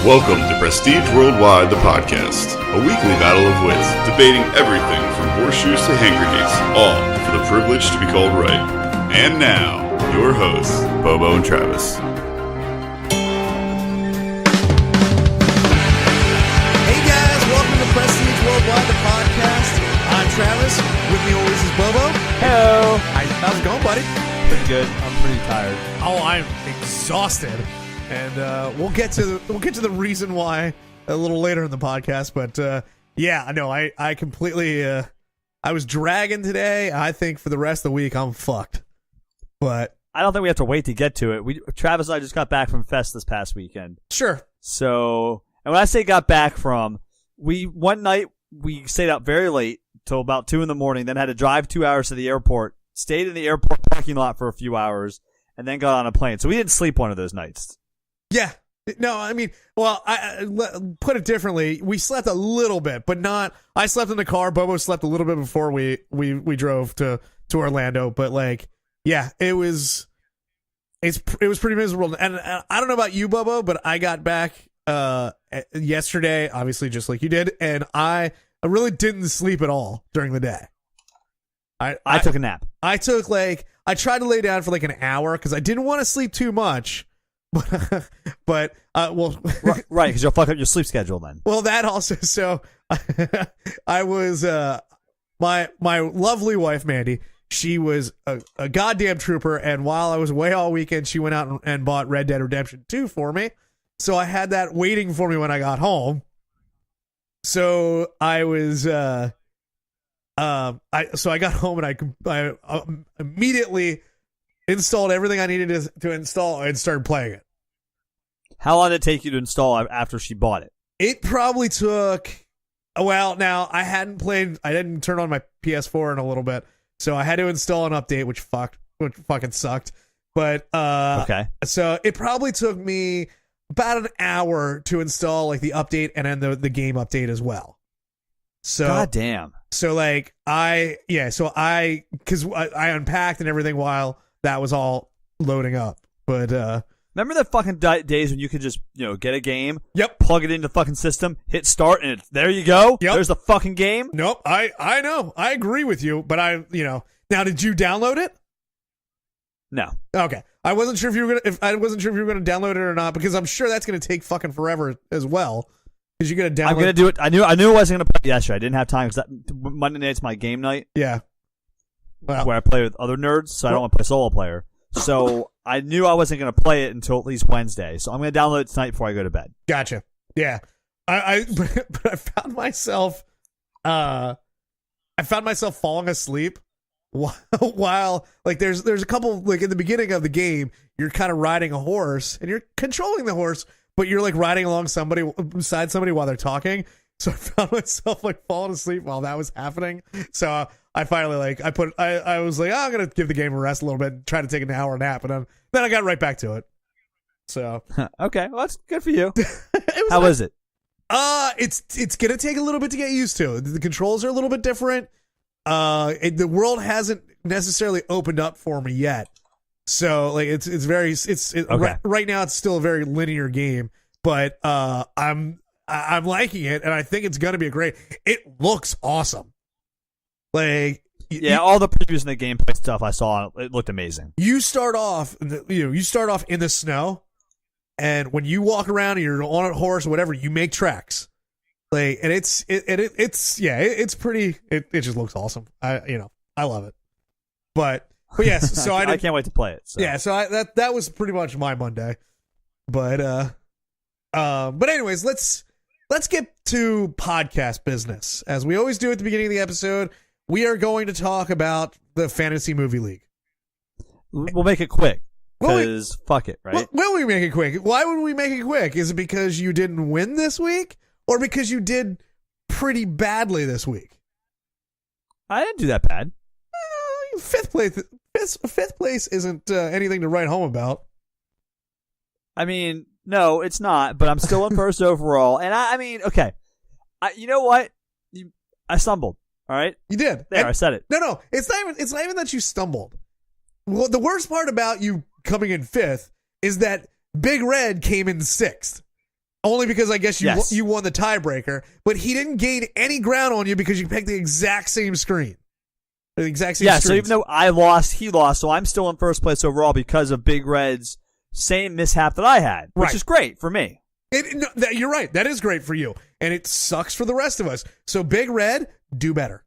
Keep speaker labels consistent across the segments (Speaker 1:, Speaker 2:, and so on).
Speaker 1: Welcome to Prestige Worldwide, the podcast, a weekly battle of wits, debating everything from horseshoes to hand grenades, all for the privilege to be called right. And now, your hosts, Bobo and Travis.
Speaker 2: Hey guys, welcome to Prestige Worldwide, the podcast. I'm Travis. With me always is Bobo.
Speaker 3: Hello.
Speaker 2: How's it going, buddy?
Speaker 3: Pretty good. I'm pretty tired.
Speaker 2: Oh, I'm exhausted. And we'll get to the reason why a little later in the podcast, but yeah, no, I completely I was dragging today. I think for the rest of the week I'm fucked. But
Speaker 3: I don't think we have to wait to get to it. Travis and I just got back from Fest this past weekend.
Speaker 2: Sure.
Speaker 3: So, and when I say got back from, one night we stayed up very late till about 2 a.m, then had to drive 2 hours to the airport, stayed in the airport parking lot for a few hours, and then got on a plane. So we didn't sleep one of those nights.
Speaker 2: Yeah. No, I mean, well, I put it differently. We slept a little bit, but not. I slept in the car. Bobo slept a little bit before we drove to Orlando. But like, yeah, it was pretty miserable. And I don't know about you, Bobo, but I got back yesterday, obviously just like you did, and I really didn't sleep at all during the day. I
Speaker 3: took a nap.
Speaker 2: I tried to lay down for like an hour because I didn't want to sleep too much. But well,
Speaker 3: right, because you'll fuck up your sleep schedule then.
Speaker 2: Well, that also. So I was my lovely wife Mandy. She was a goddamn trooper, and while I was away all weekend, she went out and bought Red Dead Redemption 2 for me. So I had that waiting for me when I got home. So I was I got home and I immediately installed everything I needed to install and started playing it.
Speaker 3: How long did it take you to install after she bought it? It
Speaker 2: probably took, well, now I didn't turn on my PS4 in a little bit, so I had to install an update, which fucking sucked. But
Speaker 3: okay. So
Speaker 2: it probably took me about an hour to install like the update and then the game update as well. So
Speaker 3: God damn.
Speaker 2: So like because I unpacked and everything while that was all loading up. But
Speaker 3: remember the fucking days when you could just, get a game,
Speaker 2: yep,
Speaker 3: plug it into the fucking system, hit start, and there you go.
Speaker 2: Yep.
Speaker 3: There's the fucking game.
Speaker 2: Nope. I know. I agree with you, but now did you download it?
Speaker 3: No.
Speaker 2: Okay. I wasn't sure if you were gonna download it or not, because I'm sure that's gonna take fucking forever as well. Because you're gonna download.
Speaker 3: I'm gonna do it. I knew I wasn't gonna play it yesterday. I didn't have time because Monday night's my game night.
Speaker 2: Yeah.
Speaker 3: Well, where I play with other nerds, so I don't want to play solo player. So I knew I wasn't going to play it until at least Wednesday. So I'm going to download it tonight before I go to bed.
Speaker 2: Gotcha. Yeah. But I found myself falling asleep while like there's a couple, like in the beginning of the game, you're kind of riding a horse and you're controlling the horse, but you're like riding beside somebody while they're talking. So I found myself like falling asleep while that was happening. So I finally I was like, I'm gonna give the game a rest a little bit, and try to take an hour nap, and then I got right back to it. So
Speaker 3: okay, well that's good for you. How is it?
Speaker 2: It's gonna take a little bit to get used to. The controls are a little bit different. The world hasn't necessarily opened up for me yet, so like
Speaker 3: okay.
Speaker 2: Right now it's still a very linear game, but I'm liking it, and I think it's gonna be it looks awesome. Like
Speaker 3: all the previews in the gameplay stuff I saw, it looked amazing.
Speaker 2: You start off in the snow, and when you walk around and you're on a horse or whatever, you make tracks. Like, and it's pretty. It just looks awesome. I love it. But yes, so
Speaker 3: I can't wait to play it. So.
Speaker 2: Yeah, so that was pretty much my Monday. But anyways, let's get to podcast business. As we always do at the beginning of the episode, we are going to talk about the Fantasy Movie League.
Speaker 3: We'll make it quick, because fuck it, right?
Speaker 2: Will we make it quick? Why would we make it quick? Is it because you didn't win this week? Or because you did pretty badly this week?
Speaker 3: I didn't do that bad.
Speaker 2: Fifth place isn't anything to write home about.
Speaker 3: I mean, no, it's not, but I'm still in first overall. And I mean, okay. You know what? I stumbled. All right,
Speaker 2: you did.
Speaker 3: I said it.
Speaker 2: No, it's not even that you stumbled. Well, the worst part about you coming in fifth is that Big Red came in sixth. Only because I guess
Speaker 3: Yes.
Speaker 2: you won the tiebreaker, but he didn't gain any ground on you because you picked the exact same screen. The exact same
Speaker 3: Yeah,
Speaker 2: screens.
Speaker 3: so even though I lost, he lost, so I'm still in first place overall because of Big Red's same mishap that I had, which
Speaker 2: Right.
Speaker 3: is great for me.
Speaker 2: You're right. That is great for you. And it sucks for the rest of us. So Big Red, do better.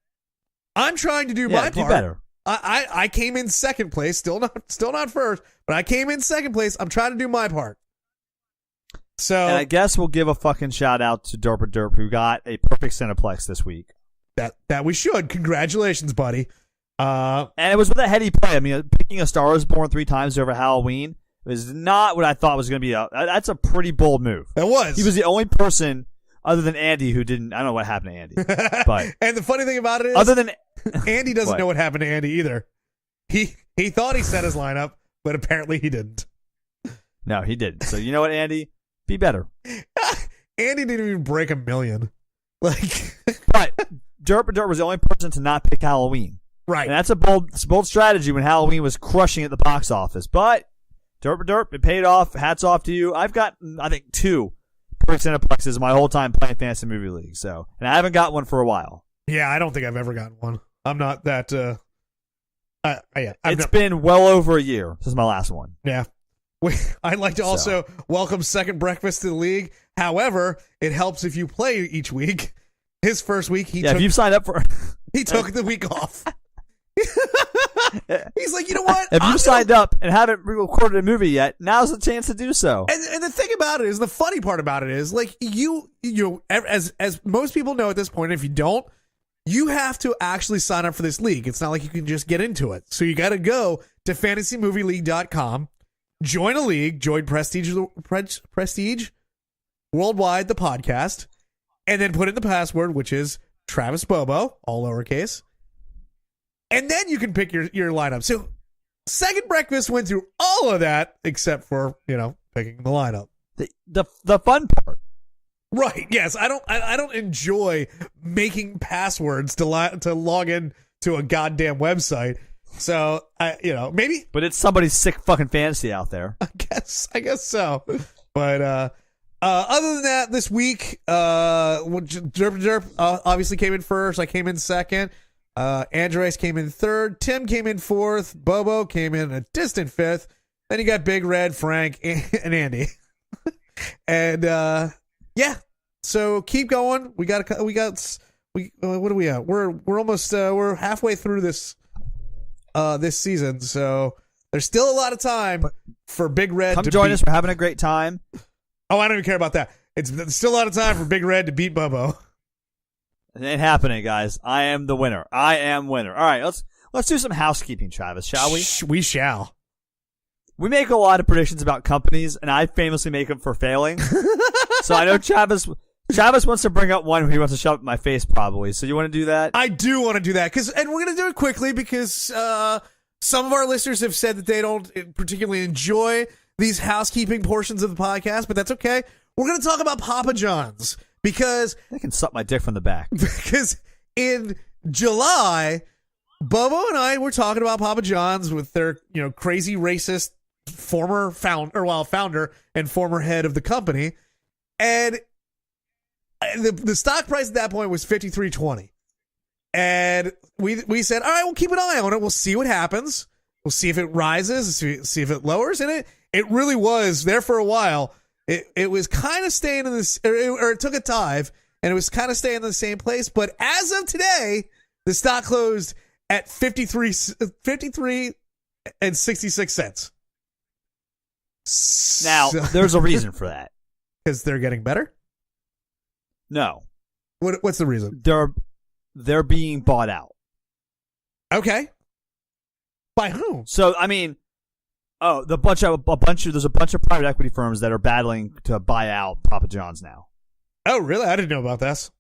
Speaker 2: I'm trying to do my part.
Speaker 3: Do better.
Speaker 2: I came in second place, still not first, but I came in second place. I'm trying to do my part. So
Speaker 3: And I guess we'll give a fucking shout out to Derp Derp, who got a perfect Cineplex this week.
Speaker 2: that we should. Congratulations, buddy.
Speaker 3: And it was with a heady play. I mean, picking a Star Wars Born 3 times over Halloween was not what I thought was going to be. That's a pretty bold move.
Speaker 2: It was.
Speaker 3: He was the only person other than Andy who didn't. I don't know what happened to Andy. But
Speaker 2: and the funny thing about it is,
Speaker 3: other than
Speaker 2: Andy doesn't
Speaker 3: What?
Speaker 2: know what happened to Andy either. He thought he set his lineup, but apparently he didn't.
Speaker 3: No, he didn't. So you know what, Andy? Be better.
Speaker 2: Andy didn't even break 1 million. Like,
Speaker 3: But Derp was the only person to not pick Halloween.
Speaker 2: right.
Speaker 3: And that's a bold strategy when Halloween was crushing at the box office. But Derp, it paid off. Hats off to you. I've got, I think, 2 perfect Cineplexes my whole time playing Fantasy Movie League. So, and I haven't got one for a while.
Speaker 2: Yeah, I don't think I've ever gotten one. I'm not that. Yeah,
Speaker 3: It's been well over a year since my last one.
Speaker 2: Yeah. I'd like to also welcome Second Breakfast to the league. However, it helps if you play each week. His first week,
Speaker 3: If you've signed up for,
Speaker 2: he took the week off. He's like, you know what?
Speaker 3: if you signed up and haven't recorded a movie yet, now's the chance to do so.
Speaker 2: And the thing about it is, the funny part about it is, like, you as most people know at this point, if you don't, you have to actually sign up for this league. It's not like you can just get into it. So you got to go to fantasymovieleague.com, join a league, join Prestige Worldwide, the podcast, and then put in the password, which is Travis Bobo, all lowercase. And then you can pick your lineup. So Second Breakfast went through all of that except for, picking the lineup.
Speaker 3: The fun part.
Speaker 2: Right. Yes. I don't enjoy making passwords to log in to a goddamn website. So maybe.
Speaker 3: But it's somebody's sick fucking fantasy out there.
Speaker 2: I guess so. But other than that, this week, Derp obviously came in first. I came in second. Andres came in third. Tim came in fourth. Bobo came in a distant fifth. Then you got Big Red, Frank, and Andy. And yeah. So keep going. What do we have? We're almost we're halfway through this season. So there's still a lot of time for Big Red
Speaker 3: Come
Speaker 2: to
Speaker 3: join
Speaker 2: beat.
Speaker 3: us. We're having a great time.
Speaker 2: Oh, I don't even care about that. It's still a lot of time for Big Red to beat Bobo.
Speaker 3: It ain't happening, guys. I am the winner. I am winner. All right, let's do some housekeeping, Travis, shall we?
Speaker 2: We shall.
Speaker 3: We make a lot of predictions about companies, and I famously make them for failing. So I know Travis wants to bring up one he wants to shove in my face, probably. So you want to do that?
Speaker 2: I do want to do that, and we're going to do it quickly because some of our listeners have said that they don't particularly enjoy these housekeeping portions of the podcast, but that's okay. We're going to talk about Papa John's because
Speaker 3: They can suck my dick from the back.
Speaker 2: because in July, Bobo and I were talking about Papa John's with their crazy racist former founder and former head of the company, and the stock price at that point was $53.20, and we said, all right, we'll keep an eye on it. We'll see what happens. We'll see if it rises, see if it lowers, and it really was there for a while. It was kind of staying in this, or it took a dive, and it was kind of staying in the same place. But as of today, the stock closed at 53 and 66 cents.
Speaker 3: Now, there's a reason for that.
Speaker 2: Because they're getting better?
Speaker 3: No.
Speaker 2: What's the reason?
Speaker 3: They're being bought out.
Speaker 2: Okay. By whom?
Speaker 3: So, I mean, there's a bunch of private equity firms that are battling to buy out Papa John's now.
Speaker 2: Oh, really? I didn't know about this.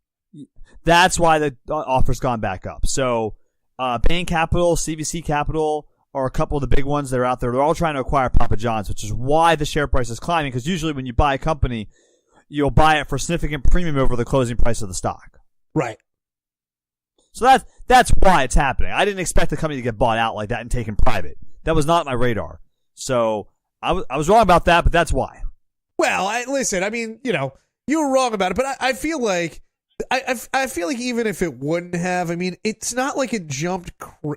Speaker 3: That's why the offer's gone back up. So, Bain Capital, CVC Capital are a couple of the big ones that are out there. They're all trying to acquire Papa John's, which is why the share price is climbing, because usually when you buy a company, you'll buy it for a significant premium over the closing price of the stock.
Speaker 2: Right.
Speaker 3: So that's why it's happening. I didn't expect the company to get bought out like that and taken private. That was not my radar. So I was wrong about that, but that's why.
Speaker 2: Well, listen, I mean, you were wrong about it, but I feel like I feel like even if it wouldn't have, I mean, it's not like it jumped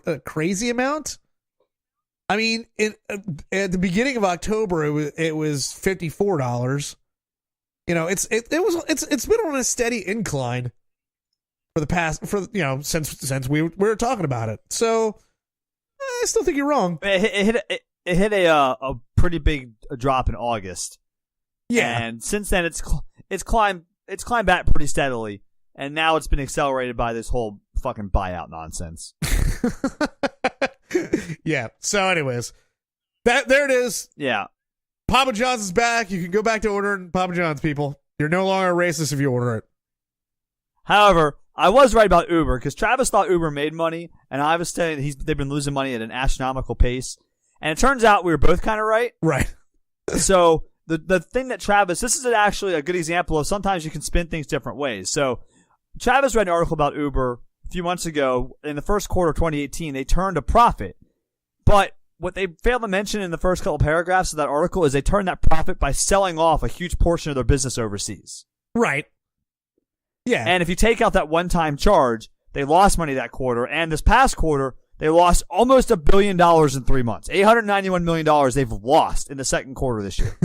Speaker 2: a crazy amount. I mean, at the beginning of October, it was $54. It's been on a steady incline for the past since we were talking about it. So I still think you're wrong.
Speaker 3: It hit a pretty big drop in August.
Speaker 2: Yeah,
Speaker 3: and since then it's climbed back pretty steadily, and now it's been accelerated by this whole fucking buyout nonsense.
Speaker 2: Yeah. So, anyways, there it is.
Speaker 3: Yeah.
Speaker 2: Papa John's is back. You can go back to ordering Papa John's, people. You're no longer a racist if you order it.
Speaker 3: However, I was right about Uber because Travis thought Uber made money, and I was saying they've been losing money at an astronomical pace. And it turns out we were both kind of right.
Speaker 2: Right.
Speaker 3: So the thing that Travis, this is actually a good example of sometimes you can spin things different ways. So Travis read an article about Uber a few months ago. In the first quarter of 2018, they turned a profit. But what they failed to mention in the first couple paragraphs of that article is they turned that profit by selling off a huge portion of their business overseas.
Speaker 2: Right. Yeah.
Speaker 3: And if you take out that one-time charge, they lost money that quarter. And this past quarter, they lost almost $1 billion in 3 months. $891 million they've lost in the second quarter this year.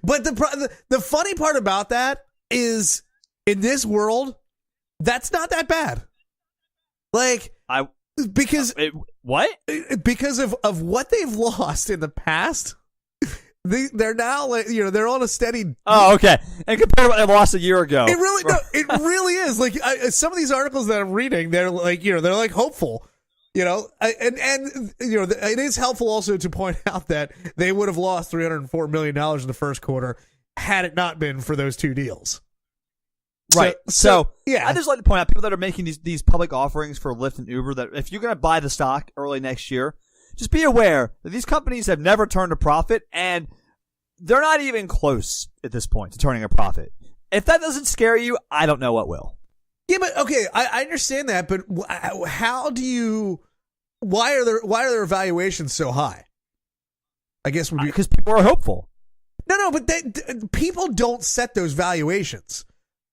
Speaker 2: But the funny part about that is, in this world, that's not that bad. Like, because of what they've lost in the past, they're now like, they're on a steady.
Speaker 3: Oh, okay. And compared to what they lost a year ago,
Speaker 2: it really is. Like, some of these articles that I'm reading, they're like, they're like hopeful. It is helpful also to point out that they would have lost $304 million in the first quarter had it not been for those two deals.
Speaker 3: Right. So
Speaker 2: yeah,
Speaker 3: I just like to point out people that are making these public offerings for Lyft and Uber that if you're going to buy the stock early next year, just be aware that these companies have never turned a profit, and they're not even close at this point to turning a profit. If that doesn't scare you, I don't know what will.
Speaker 2: Yeah, but okay, I understand that, but why are their valuations so high? I guess
Speaker 3: because people are hopeful.
Speaker 2: No, but people don't set those valuations.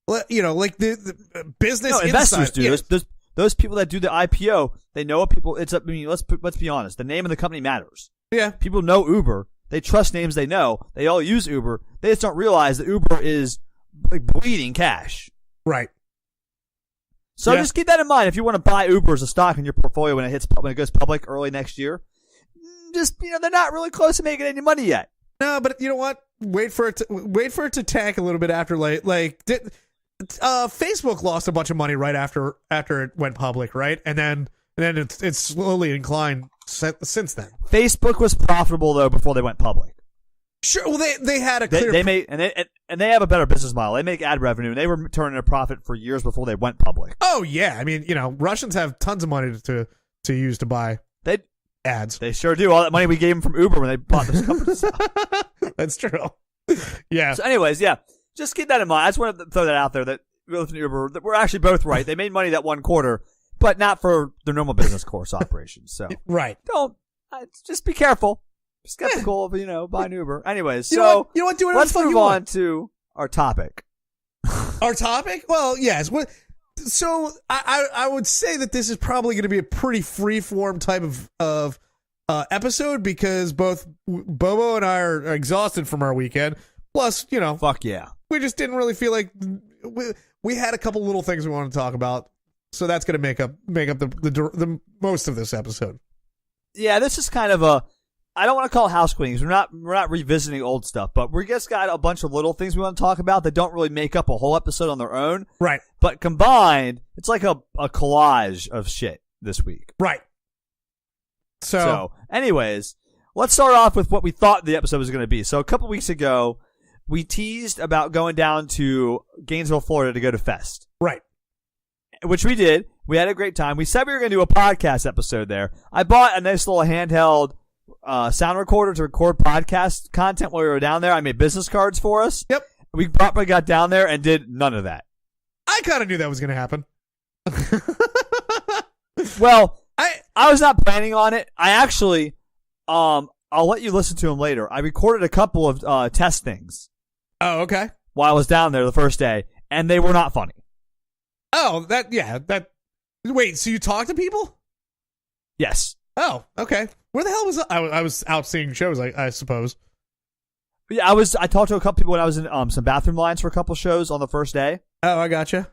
Speaker 2: Like the business.
Speaker 3: No, investors do.
Speaker 2: Yeah.
Speaker 3: Those people that do the IPO, they know what people. Let's be honest. The name of the company matters.
Speaker 2: Yeah,
Speaker 3: people know Uber. They trust names they know. They all use Uber. They just don't realize that Uber is like bleeding cash.
Speaker 2: Right.
Speaker 3: So just keep that in mind. If you want to buy Uber as a stock in your portfolio when it goes public early next year, just they're not really close to making any money yet.
Speaker 2: No, but you know what? Wait for it to tank a little bit after Facebook lost a bunch of money right after it went public, right? And then it's slowly inclined since then.
Speaker 3: Facebook was profitable though before they went public.
Speaker 2: Sure. Well, they had a clear.
Speaker 3: They made and they have a better business model. They make ad revenue, and they were turning a profit for years before they went public.
Speaker 2: Oh yeah, I mean Russians have tons of money to use to buy ads.
Speaker 3: They sure do. All that money we gave them from Uber when they bought this company.
Speaker 2: That's true. Yeah.
Speaker 3: So, anyways, yeah, just keep that in mind. I just wanted to throw that out there that Lyft and Uber that we're actually both right. They made money that one quarter, but not for their normal business course operations. So
Speaker 2: right.
Speaker 3: Just be careful. Skeptical of buying Uber. Anyways,
Speaker 2: you know what?
Speaker 3: Let's move on to our topic.
Speaker 2: Our topic? Well, yes. So I would say that this is probably going to be a pretty free-form type of episode because both Bobo and I are exhausted from our weekend. Plus,
Speaker 3: fuck yeah,
Speaker 2: we just didn't really feel like we had a couple little things we wanted to talk about. So that's going to make up the most of this episode.
Speaker 3: Yeah, this is kind of I don't want to call it house cleaning because we're not revisiting old stuff, but we just got a bunch of little things we want to talk about that don't really make up a whole episode on their own.
Speaker 2: Right.
Speaker 3: But combined, it's like a collage of shit this week.
Speaker 2: Right. So
Speaker 3: anyways, let's start off with what we thought the episode was going to be. So a couple weeks ago, we teased about going down to Gainesville, Florida to go to Fest.
Speaker 2: Right.
Speaker 3: Which we did. We had a great time. We said we were going to do a podcast episode there. I bought a nice little handheld sound recorder to record podcast content while we were down there. I made business cards for us.
Speaker 2: Yep.
Speaker 3: We probably got down there and did none of that.
Speaker 2: I kind of knew that was going to happen.
Speaker 3: Well, I was not planning on it. I actually, I'll let you listen to them later. I recorded a couple of test things
Speaker 2: Oh, okay.
Speaker 3: while I was down there the first day, and they were not funny.
Speaker 2: Oh, that. Wait, so you talked to people?
Speaker 3: Yes.
Speaker 2: Oh, okay. Where the hell was I was out seeing shows, I suppose.
Speaker 3: Yeah, I talked to a couple people when I was in some bathroom lines for a couple shows on the first day.
Speaker 2: Oh, I gotcha.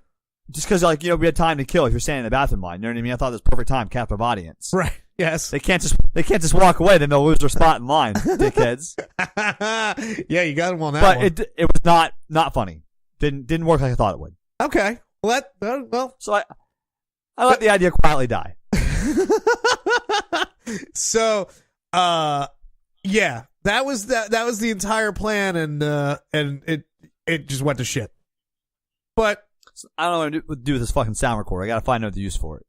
Speaker 3: Just because, we had time to kill if you're standing in the bathroom line. You know what I mean? I thought it was perfect time, captive audience.
Speaker 2: Right. Yes.
Speaker 3: They can't just walk away, then they'll lose their spot in line, dickheads.
Speaker 2: Yeah, you got them on that
Speaker 3: But
Speaker 2: one.
Speaker 3: it was not funny. Didn't work like I thought it would.
Speaker 2: Okay. Well.
Speaker 3: So I let the idea quietly die.
Speaker 2: So, yeah, that was the entire plan, and it just went to shit. But
Speaker 3: I don't know what to do with this fucking sound recorder. I gotta find another use for it.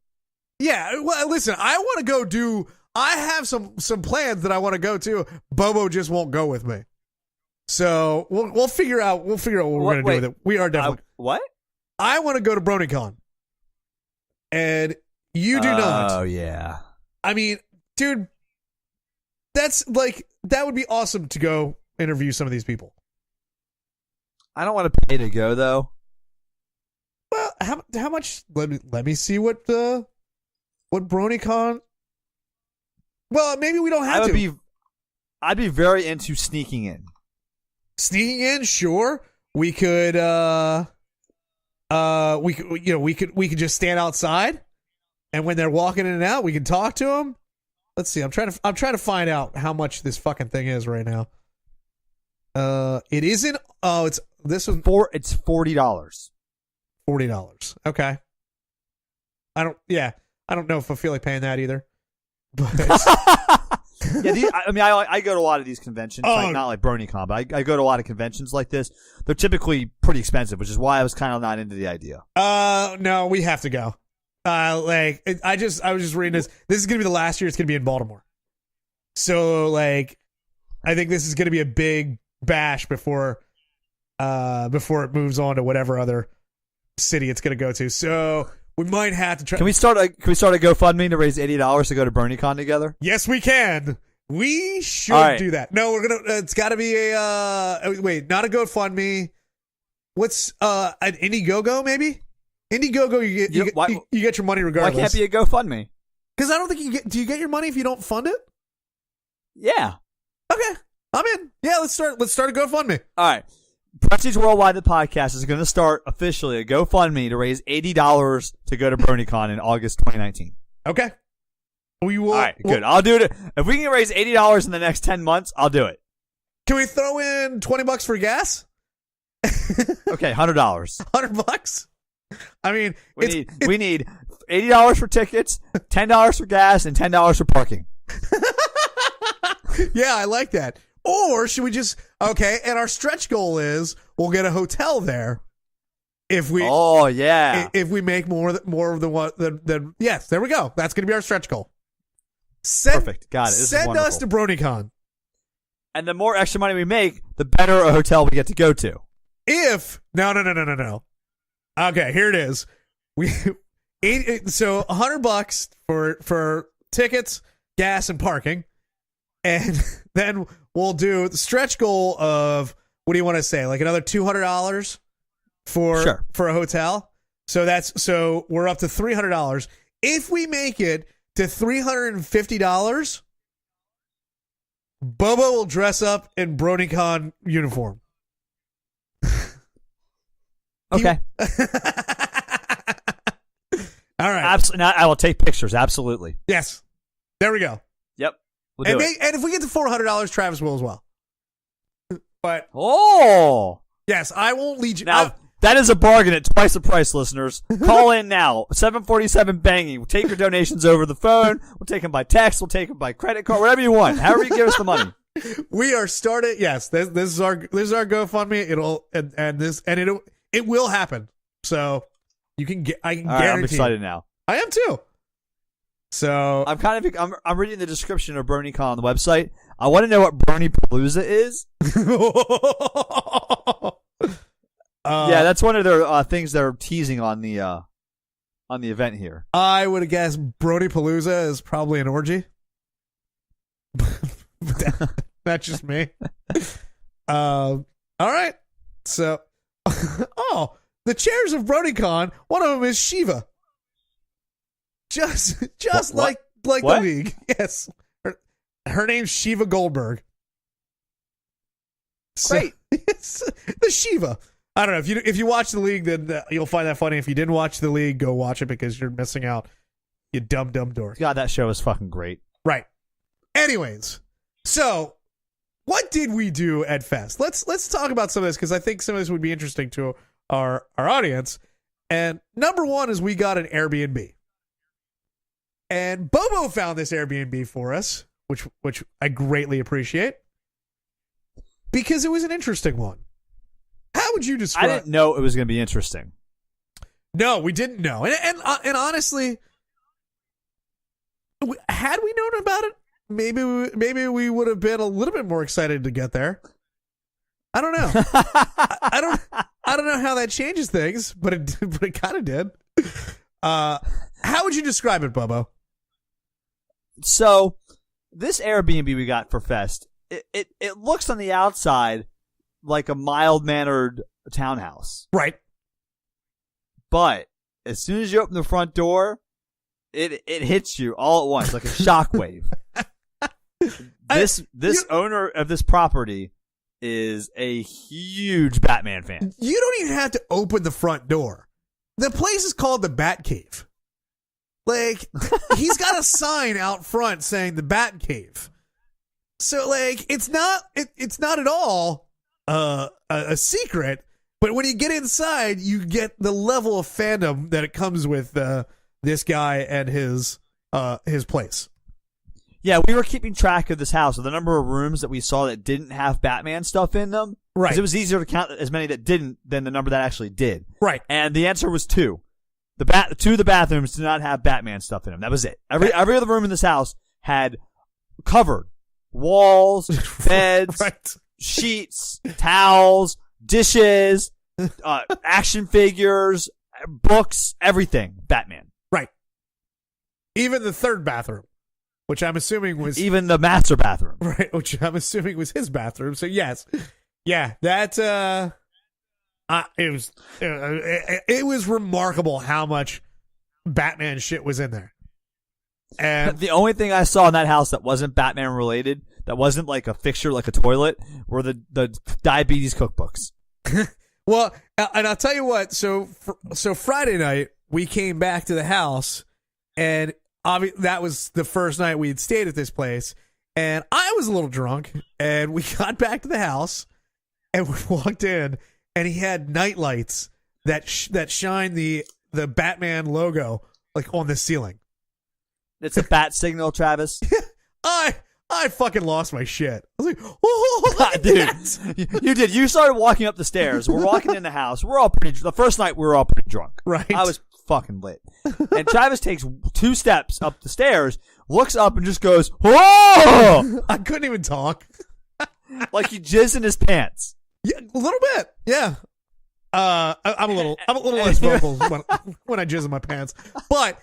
Speaker 2: yeah, well, listen, I want to go do. I have some plans that I want to go to. Bobo just won't go with me. So we'll figure out what we're gonna do with it. We are definitely.
Speaker 3: What?
Speaker 2: I want to go to BronyCon, and you do not.
Speaker 3: Oh yeah.
Speaker 2: I mean, dude, that would be awesome to go interview some of these people.
Speaker 3: I don't want to pay to go though.
Speaker 2: Well, how much? Let me see what BronyCon. Well, maybe we don't have to.
Speaker 3: I'd be very into sneaking in.
Speaker 2: Sneaking in, sure. We could we could just stand outside, and when they're walking in and out, we can talk to them. Let's see. I'm trying to find out how much this fucking thing is right now. It isn't. Oh, it's this one.
Speaker 3: It's $40.
Speaker 2: $40. Okay. I don't know if I feel like paying that either. But
Speaker 3: Yeah, I go to a lot of these conventions. Like, not like BronyCon, but I go to a lot of conventions like this. They're typically pretty expensive, which is why I was kind of not into the idea.
Speaker 2: No, we have to go. I was just reading this. This is gonna be the last year it's gonna be in Baltimore. So I think this is gonna be a big bash before it moves on to whatever other city it's gonna go to. So we might have to try.
Speaker 3: Can we start a GoFundMe to raise $80 to go to BronyCon together?
Speaker 2: Yes, we can. We should do that. No, we're gonna. It's got to be a wait, not a GoFundMe. What's an Indiegogo maybe? Indiegogo, you get your money regardless.
Speaker 3: Why can't it be a GoFundMe?
Speaker 2: Because I don't think you get. Do you get your money if you don't fund it?
Speaker 3: Yeah.
Speaker 2: Okay, I'm in. Yeah, let's start a GoFundMe.
Speaker 3: All right. Prestige Worldwide, the podcast, is going to start officially a GoFundMe to raise $80 to go to BronyCon in August 2019.
Speaker 2: Okay. We will.
Speaker 3: All right, good. I'll do it. If we can raise $80 in the next 10 months, I'll do it.
Speaker 2: Can we throw in $20 for gas?
Speaker 3: Okay, $100.
Speaker 2: $100? I mean,
Speaker 3: we need $80 for tickets, $10 for gas, and $10 for parking.
Speaker 2: Yeah, I like that. Or should we just and our stretch goal is we'll get a hotel there if we if we make more of the one than yes, there we go. That's gonna be our stretch goal.
Speaker 3: Perfect. Got it.
Speaker 2: Send us to BronyCon.
Speaker 3: And the more extra money we make, the better a hotel we get to go to.
Speaker 2: If no. Okay, here it is. So $100 for tickets, gas, and parking. And then we'll do the stretch goal of, what do you want to say? Like another $200 for a hotel. So we're up to $300. If we make it to $350, Bobo will dress up in BronyCon uniform.
Speaker 3: Okay.
Speaker 2: All right.
Speaker 3: Absolutely. I will take pictures. Absolutely.
Speaker 2: Yes. There we go.
Speaker 3: Yep. We'll do it.
Speaker 2: And if we get to $400, Travis will as well. But yes, I won't lead you.
Speaker 3: Now that is a bargain at twice the price, listeners. Call in now. 747 banging. We'll take your donations over the phone. We'll take them by text. We'll take them by credit card. Whatever you want. However you give us the money.
Speaker 2: We are started. Yes, this is our GoFundMe. It will happen. So I can guarantee.
Speaker 3: I'm excited now.
Speaker 2: I am too. So
Speaker 3: I'm reading the description of BronyCon on the website. I want to know what Brony Palooza is. Yeah, that's one of their things they're teasing on the event here.
Speaker 2: I would guess Brony Palooza is probably an orgy. That's just me. All right. So, the chairs of BronyCon. One of them is Shiva. Just
Speaker 3: What?
Speaker 2: like
Speaker 3: What?
Speaker 2: the league. Yes. Her name's Shiva Goldberg.
Speaker 3: Great.
Speaker 2: So, the Shiva. I don't know if you watch the league, then you'll find that funny. If you didn't watch the league, go watch it because you're missing out. You dumb dork.
Speaker 3: God, that show is fucking great.
Speaker 2: Right. Anyways, so what did we do at Fest? Let's talk about some of this because I think some of this would be interesting to our audience. And number one is we got an Airbnb, and Bobo found this Airbnb for us, which I greatly appreciate because it was an interesting one. How would you describe?
Speaker 3: I didn't know it was going to be interesting.
Speaker 2: No, we didn't know, and honestly, had we known about it, maybe we would have been a little bit more excited to get there. I don't know. I don't know how that changes things, but it kind of did. How would you describe it, Bobo?
Speaker 3: So, this Airbnb we got for Fest, it looks on the outside like a mild-mannered townhouse.
Speaker 2: Right.
Speaker 3: But as soon as you open the front door, it hits you all at once like a shockwave. This owner of this property is a huge Batman fan.
Speaker 2: You don't even have to open the front door. The place is called the Batcave. Like, he's got a sign out front saying the Batcave. So, like, it's not at all a secret. But when you get inside, you get the level of fandom that it comes with this guy and his place.
Speaker 3: Yeah, we were keeping track of this house, of the number of rooms that we saw that didn't have Batman stuff in them.
Speaker 2: Right.
Speaker 3: Because it was easier to count as many that didn't than the number that actually did.
Speaker 2: Right.
Speaker 3: And the answer was 2. Two of the bathrooms did not have Batman stuff in them. That was it. Every other room in this house had covered walls, beds,
Speaker 2: Right.
Speaker 3: sheets, towels, dishes, action figures, books, everything. Batman.
Speaker 2: Right. Even the third bathroom, which I'm assuming was
Speaker 3: Even the master bathroom.
Speaker 2: right, which I'm assuming was his bathroom. So yes, yeah, that it was remarkable how much Batman shit was in there. And
Speaker 3: The only thing I saw in that house that wasn't Batman related, that wasn't like a fixture, like a toilet, were the diabetes cookbooks.
Speaker 2: well, and I'll tell you what. So Friday night we came back to the house, and that was the first night we had stayed at this place, and I was a little drunk, and we got back to the house, and we walked in, and he had night lights that shine the Batman logo like on the ceiling.
Speaker 3: It's a bat signal, Travis.
Speaker 2: I fucking lost my shit. I was like, oh, look at
Speaker 3: Dude,
Speaker 2: that.
Speaker 3: you did. You started walking up the stairs. We're walking in the house. The first night we were all pretty drunk.
Speaker 2: Right.
Speaker 3: I was fucking lit. And Travis takes 2 steps up the stairs, looks up and just goes, whoa!
Speaker 2: I couldn't even talk.
Speaker 3: Like he jizzed in his pants.
Speaker 2: Yeah, a little bit. Yeah. I'm a little less vocal when I jizz in my pants. But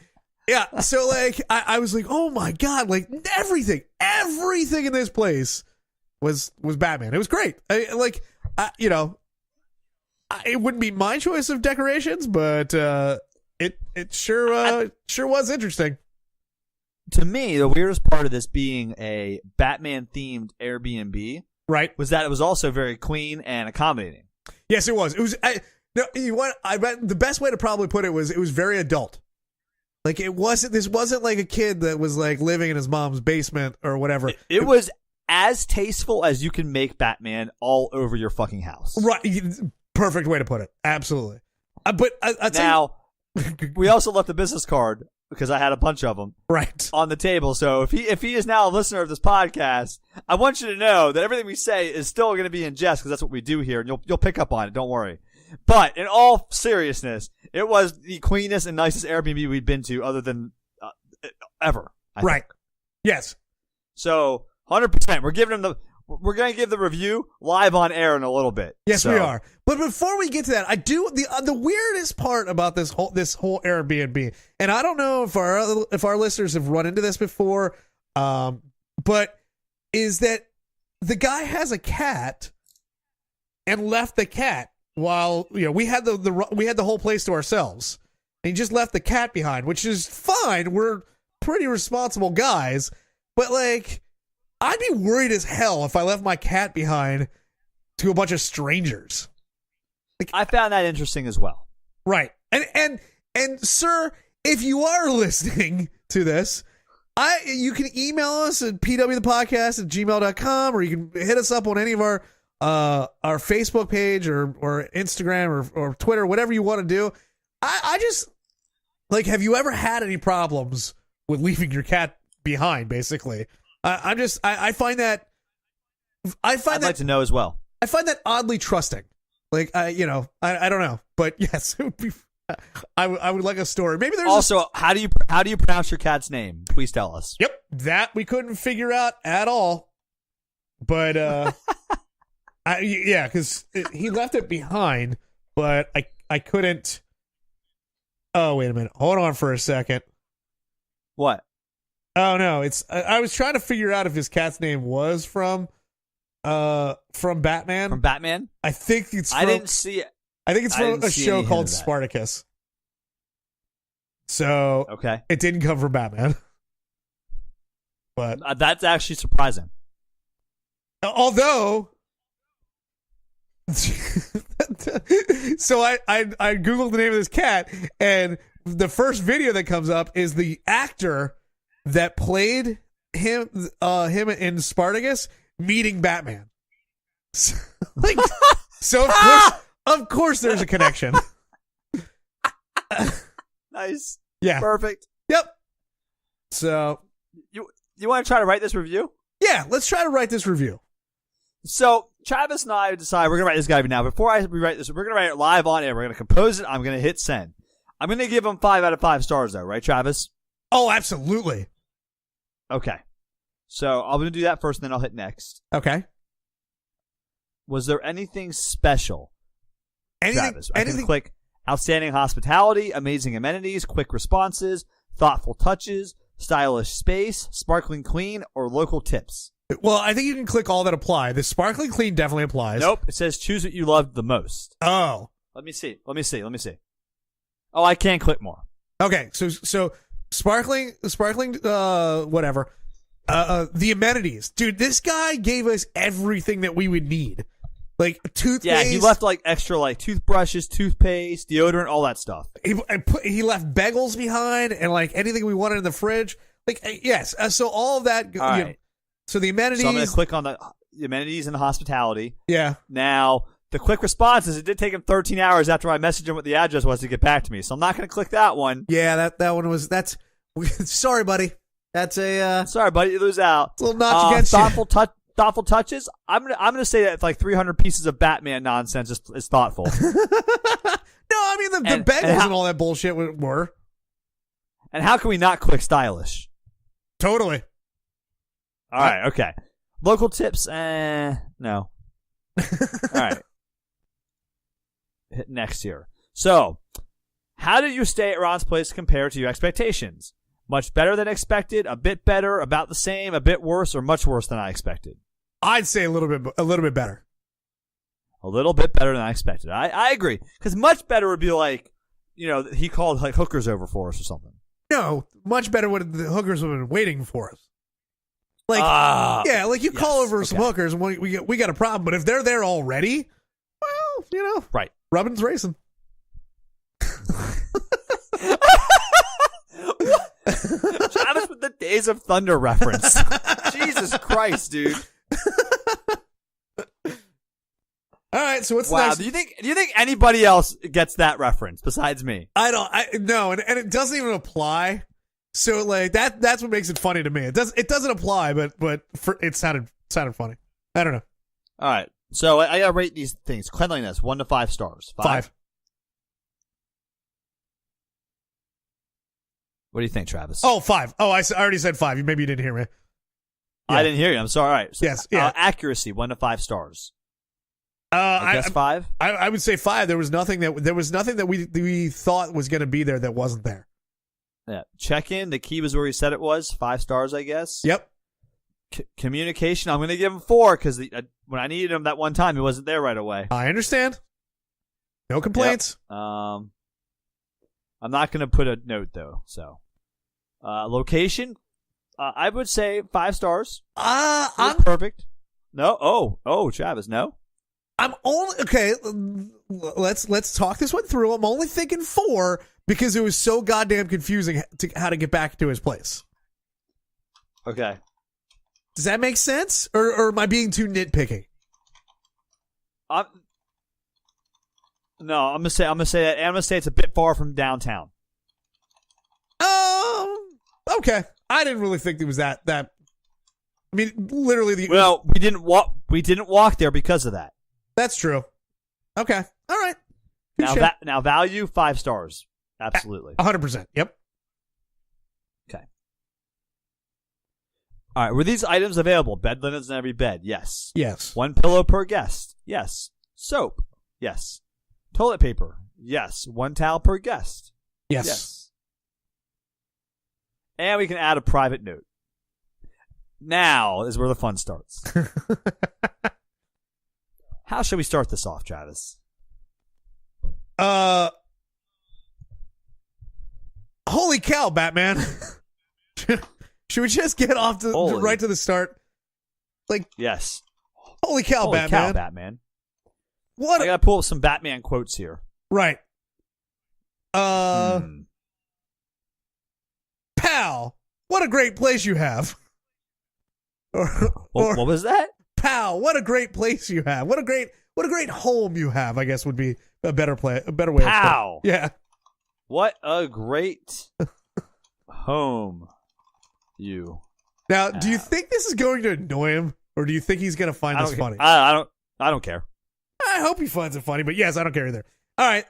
Speaker 2: yeah, so like I was like, oh my god, like everything in this place was Batman. It was great. It wouldn't be my choice of decorations, but it sure was interesting.
Speaker 3: To me, the weirdest part of this being a Batman themed Airbnb,
Speaker 2: Right.
Speaker 3: was that it was also very clean and accommodating.
Speaker 2: Yes, it was. It was. I bet the best way to probably put it was very adult. Like this wasn't like a kid that was like living in his mom's basement or whatever.
Speaker 3: It was as tasteful as you can make Batman all over your fucking house.
Speaker 2: Right. Perfect way to put it. Absolutely. But
Speaker 3: We also left a business card, because I had a bunch of them,
Speaker 2: right
Speaker 3: on the table. So if he is now a listener of this podcast, I want you to know that everything we say is still going to be in jest, because that's what we do here, and you'll pick up on it. Don't worry. But in all seriousness, it was the cleanest and nicest Airbnb we'd been to, other than ever. I
Speaker 2: right.
Speaker 3: think.
Speaker 2: Yes.
Speaker 3: So 100%. We're going to give the review live on air in a little bit.
Speaker 2: Yes, we are. But before we get to that, I do the weirdest part about this whole Airbnb, and I don't know if our listeners have run into this before, but is that the guy has a cat and left the cat while we had the whole place to ourselves. And he just left the cat behind, which is fine. We're pretty responsible guys, but like, I'd be worried as hell if I left my cat behind to a bunch of strangers. Like,
Speaker 3: I found that interesting as well.
Speaker 2: Right. And sir, if you are listening to this, you can email us at pwthepodcast@gmail.com, or you can hit us up on any of our Facebook page or Instagram or Twitter, whatever you want to do. I just, like, have you ever had any problems with leaving your cat behind, basically? I find that
Speaker 3: I'd like to know as well.
Speaker 2: I find that oddly trusting. Like, I don't know, but yes, it would be. I would like a story. Maybe there's
Speaker 3: also how do you pronounce your cat's name? Please tell us.
Speaker 2: Yep, that we couldn't figure out at all. But because he left it behind, but I couldn't. Oh, wait a minute. Hold on for a second.
Speaker 3: What?
Speaker 2: Oh no, it's I was trying to figure out if his cat's name was from Batman.
Speaker 3: From Batman?
Speaker 2: I think it's.
Speaker 3: I didn't see it.
Speaker 2: I think it's from a show called Spartacus. So
Speaker 3: okay,
Speaker 2: it didn't come from Batman. But
Speaker 3: that's actually surprising.
Speaker 2: Although, so I googled the name of this cat, and the first video that comes up is the actor that played him in Spartacus meeting Batman. So of course there's a connection.
Speaker 3: Nice.
Speaker 2: Yeah.
Speaker 3: Perfect.
Speaker 2: Yep. So
Speaker 3: you want to try to write this review?
Speaker 2: Yeah, let's try to write this review.
Speaker 3: So Travis and I decide we're gonna write this guy now. Before I rewrite this, we're gonna write it live on air. We're gonna compose it. I'm gonna hit send. I'm gonna give him 5 out of 5 stars, though, right, Travis?
Speaker 2: Oh, absolutely.
Speaker 3: Okay. So I'm gonna do that first, and then I'll hit next.
Speaker 2: Okay.
Speaker 3: Was there anything special, Travis? I
Speaker 2: anything?
Speaker 3: can click outstanding hospitality, amazing amenities, quick responses, thoughtful touches, stylish space, sparkling clean, or local tips.
Speaker 2: Well, I think you can click all that apply. The sparkling clean definitely applies.
Speaker 3: Nope. It says choose what you loved the most.
Speaker 2: Oh.
Speaker 3: Let me see. Oh, I can't click more.
Speaker 2: Okay. So sparkling, whatever. The amenities. Dude, this guy gave us everything that we would need. Like toothpaste.
Speaker 3: Yeah, he left like extra like toothbrushes, toothpaste, deodorant, all that stuff.
Speaker 2: He left bagels behind and like anything we wanted in the fridge. Like, yes. So all of that.
Speaker 3: All right.
Speaker 2: So the amenities.
Speaker 3: So I'm going to click on the amenities and the hospitality.
Speaker 2: Yeah.
Speaker 3: Now, the quick responses, it did take him 13 hours after I messaged him what the address was to get back to me. So I'm not going to click that one.
Speaker 2: Yeah, that one was, sorry, buddy. That's a,
Speaker 3: sorry, buddy, you lose out.
Speaker 2: A little notch against
Speaker 3: thoughtful touches. I'm gonna say that it's like 300 pieces of Batman nonsense is thoughtful.
Speaker 2: No, I mean the bagels and all that bullshit were.
Speaker 3: And how can we not click stylish?
Speaker 2: Totally.
Speaker 3: All right, okay. Local tips, no. All right. Hit next here. So, how did your stay at Ron's place compare to your expectations? Much better than expected, a bit better, about the same, a bit worse, or much worse than I expected?
Speaker 2: I'd say a little bit better.
Speaker 3: A little bit better than I expected. I agree. Because much better would be like, he called like hookers over for us or something.
Speaker 2: No, much better would the hookers would have been waiting for us. Like, yeah, like you call over some hookers and we got a problem. But if they're there already, well,
Speaker 3: right,
Speaker 2: rubbing's racing.
Speaker 3: Travis with the Days of Thunder reference. Jesus Christ, dude.
Speaker 2: All right, so what's
Speaker 3: next? Do you think anybody else gets that reference besides me?
Speaker 2: No, and it doesn't even apply. So like that's what makes it funny to me. It doesn't apply, but it sounded funny. I don't know.
Speaker 3: All right, so I gotta rate these things. Cleanliness, 1 to 5 stars.
Speaker 2: 5.
Speaker 3: What do you think, Travis?
Speaker 2: Oh, 5. Oh, I already said 5. Maybe you didn't hear me. Yeah.
Speaker 3: I didn't hear you. I'm sorry. All right. So,
Speaker 2: yes. Yeah.
Speaker 3: Accuracy, 1 to 5 stars.
Speaker 2: I
Speaker 3: guess 5.
Speaker 2: I would say 5. There was nothing that we thought was going to be there that wasn't there.
Speaker 3: Yeah. Check in. The key was where he said it was. 5 stars, I guess.
Speaker 2: Yep.
Speaker 3: Communication. I'm going to give him 4 because when I needed him that one time, he wasn't there right away.
Speaker 2: I understand. No complaints.
Speaker 3: Yep. I'm not going to put a note though. So, location. I would say 5 stars.
Speaker 2: I'm
Speaker 3: perfect. No. Oh, Travis. No.
Speaker 2: I'm only okay. Let's talk this one through. I'm only thinking 4 because it was so goddamn confusing how to get back to his place.
Speaker 3: Okay.
Speaker 2: Does that make sense, or am I being too nitpicky?
Speaker 3: No, I'm gonna say that. And I'm gonna say it's a bit far from downtown.
Speaker 2: Okay. I didn't really think it was that. I mean, literally.
Speaker 3: Well, we didn't walk. We didn't walk there because of that.
Speaker 2: That's true. Okay. All right.
Speaker 3: Now value 5 stars. Absolutely.
Speaker 2: 100%. Yep.
Speaker 3: Okay. All right. Were these items available? Bed linens in every bed. Yes.
Speaker 2: Yes.
Speaker 3: 1 pillow per guest. Yes. Soap. Yes. Toilet paper. Yes. 1 towel per guest.
Speaker 2: Yes.
Speaker 3: And we can add a private note. Now is where the fun starts. How should we start this off, Travis?
Speaker 2: Holy cow, Batman. Should we just get off right to the start? Like,
Speaker 3: yes.
Speaker 2: Holy cow,
Speaker 3: Holy
Speaker 2: Batman.
Speaker 3: Cow, Batman.
Speaker 2: What?
Speaker 3: I gotta pull up some Batman quotes here.
Speaker 2: Right. Pal, what a great place you have.
Speaker 3: What was that?
Speaker 2: Pal, what a great place you have. What a great home you have, I guess would be a better way of saying it.
Speaker 3: Pal.
Speaker 2: Yeah.
Speaker 3: What a great home you
Speaker 2: Now,
Speaker 3: have.
Speaker 2: do you think this is going to annoy him, or do you think he's going to find this funny?
Speaker 3: I don't care.
Speaker 2: I hope he finds it funny, but yes, I don't care either. All right.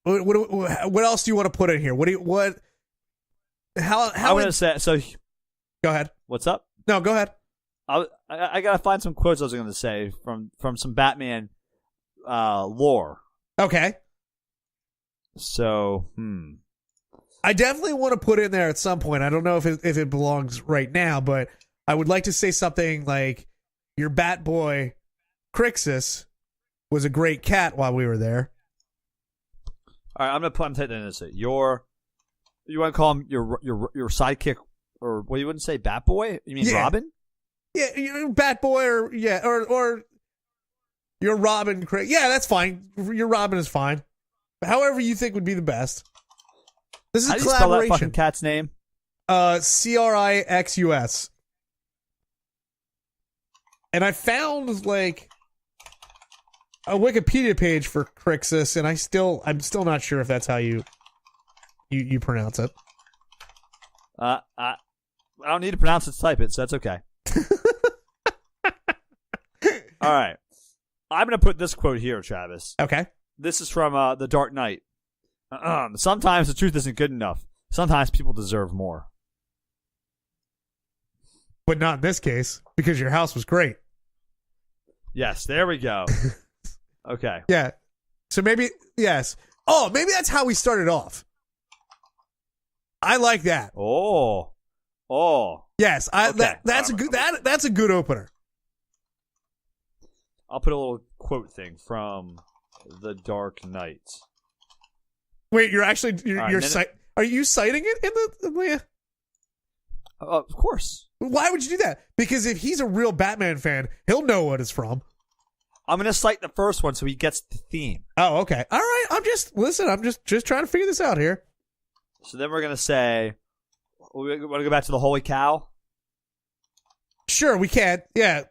Speaker 2: What else do you want to put in here? How
Speaker 3: I'm gonna say so.
Speaker 2: Go ahead.
Speaker 3: What's up?
Speaker 2: No, go ahead.
Speaker 3: I gotta find some quotes I was gonna say from some Batman lore.
Speaker 2: Okay.
Speaker 3: So,
Speaker 2: I definitely want to put in there at some point. I don't know if it belongs right now, but I would like to say something like, your Bat Boy Crixus was a great cat while we were there.
Speaker 3: All right, I'm taking that in a second. You want to call him your sidekick, or what you wouldn't say, Bat Boy? You mean Robin?
Speaker 2: Yeah, Bat Boy, or your Robin. Yeah, that's fine. Your Robin is fine. However you think would be the best. This is
Speaker 3: How
Speaker 2: a
Speaker 3: do you spell that
Speaker 2: collaboration.
Speaker 3: fucking cat's name?
Speaker 2: Crixus. And I found like a Wikipedia page for Crixus, and I'm still not sure if that's how you pronounce it.
Speaker 3: I don't need to pronounce it to type it, so that's okay. All right. I'm going to put this quote here, Travis.
Speaker 2: Okay.
Speaker 3: This is from The Dark Knight. Sometimes the truth isn't good enough. Sometimes people deserve more.
Speaker 2: But not in this case, because your house was great.
Speaker 3: Yes, there we go. Okay.
Speaker 2: Yeah. So maybe, yes. Oh, maybe that's how we started off. I like that.
Speaker 3: Oh.
Speaker 2: Yes,
Speaker 3: Okay.
Speaker 2: that's a good that's a good opener.
Speaker 3: I'll put a little quote thing from The Dark Knight.
Speaker 2: Wait, you're are you citing it in the
Speaker 3: Of course.
Speaker 2: Why would you do that? Because if he's a real Batman fan, he'll know what it's from.
Speaker 3: I'm going to cite the first one so he gets the theme.
Speaker 2: Oh, okay. All right. I'm just trying to figure this out here.
Speaker 3: So then we're going to say, we want to go back to the Holy Cow?
Speaker 2: Sure, we can. Yeah.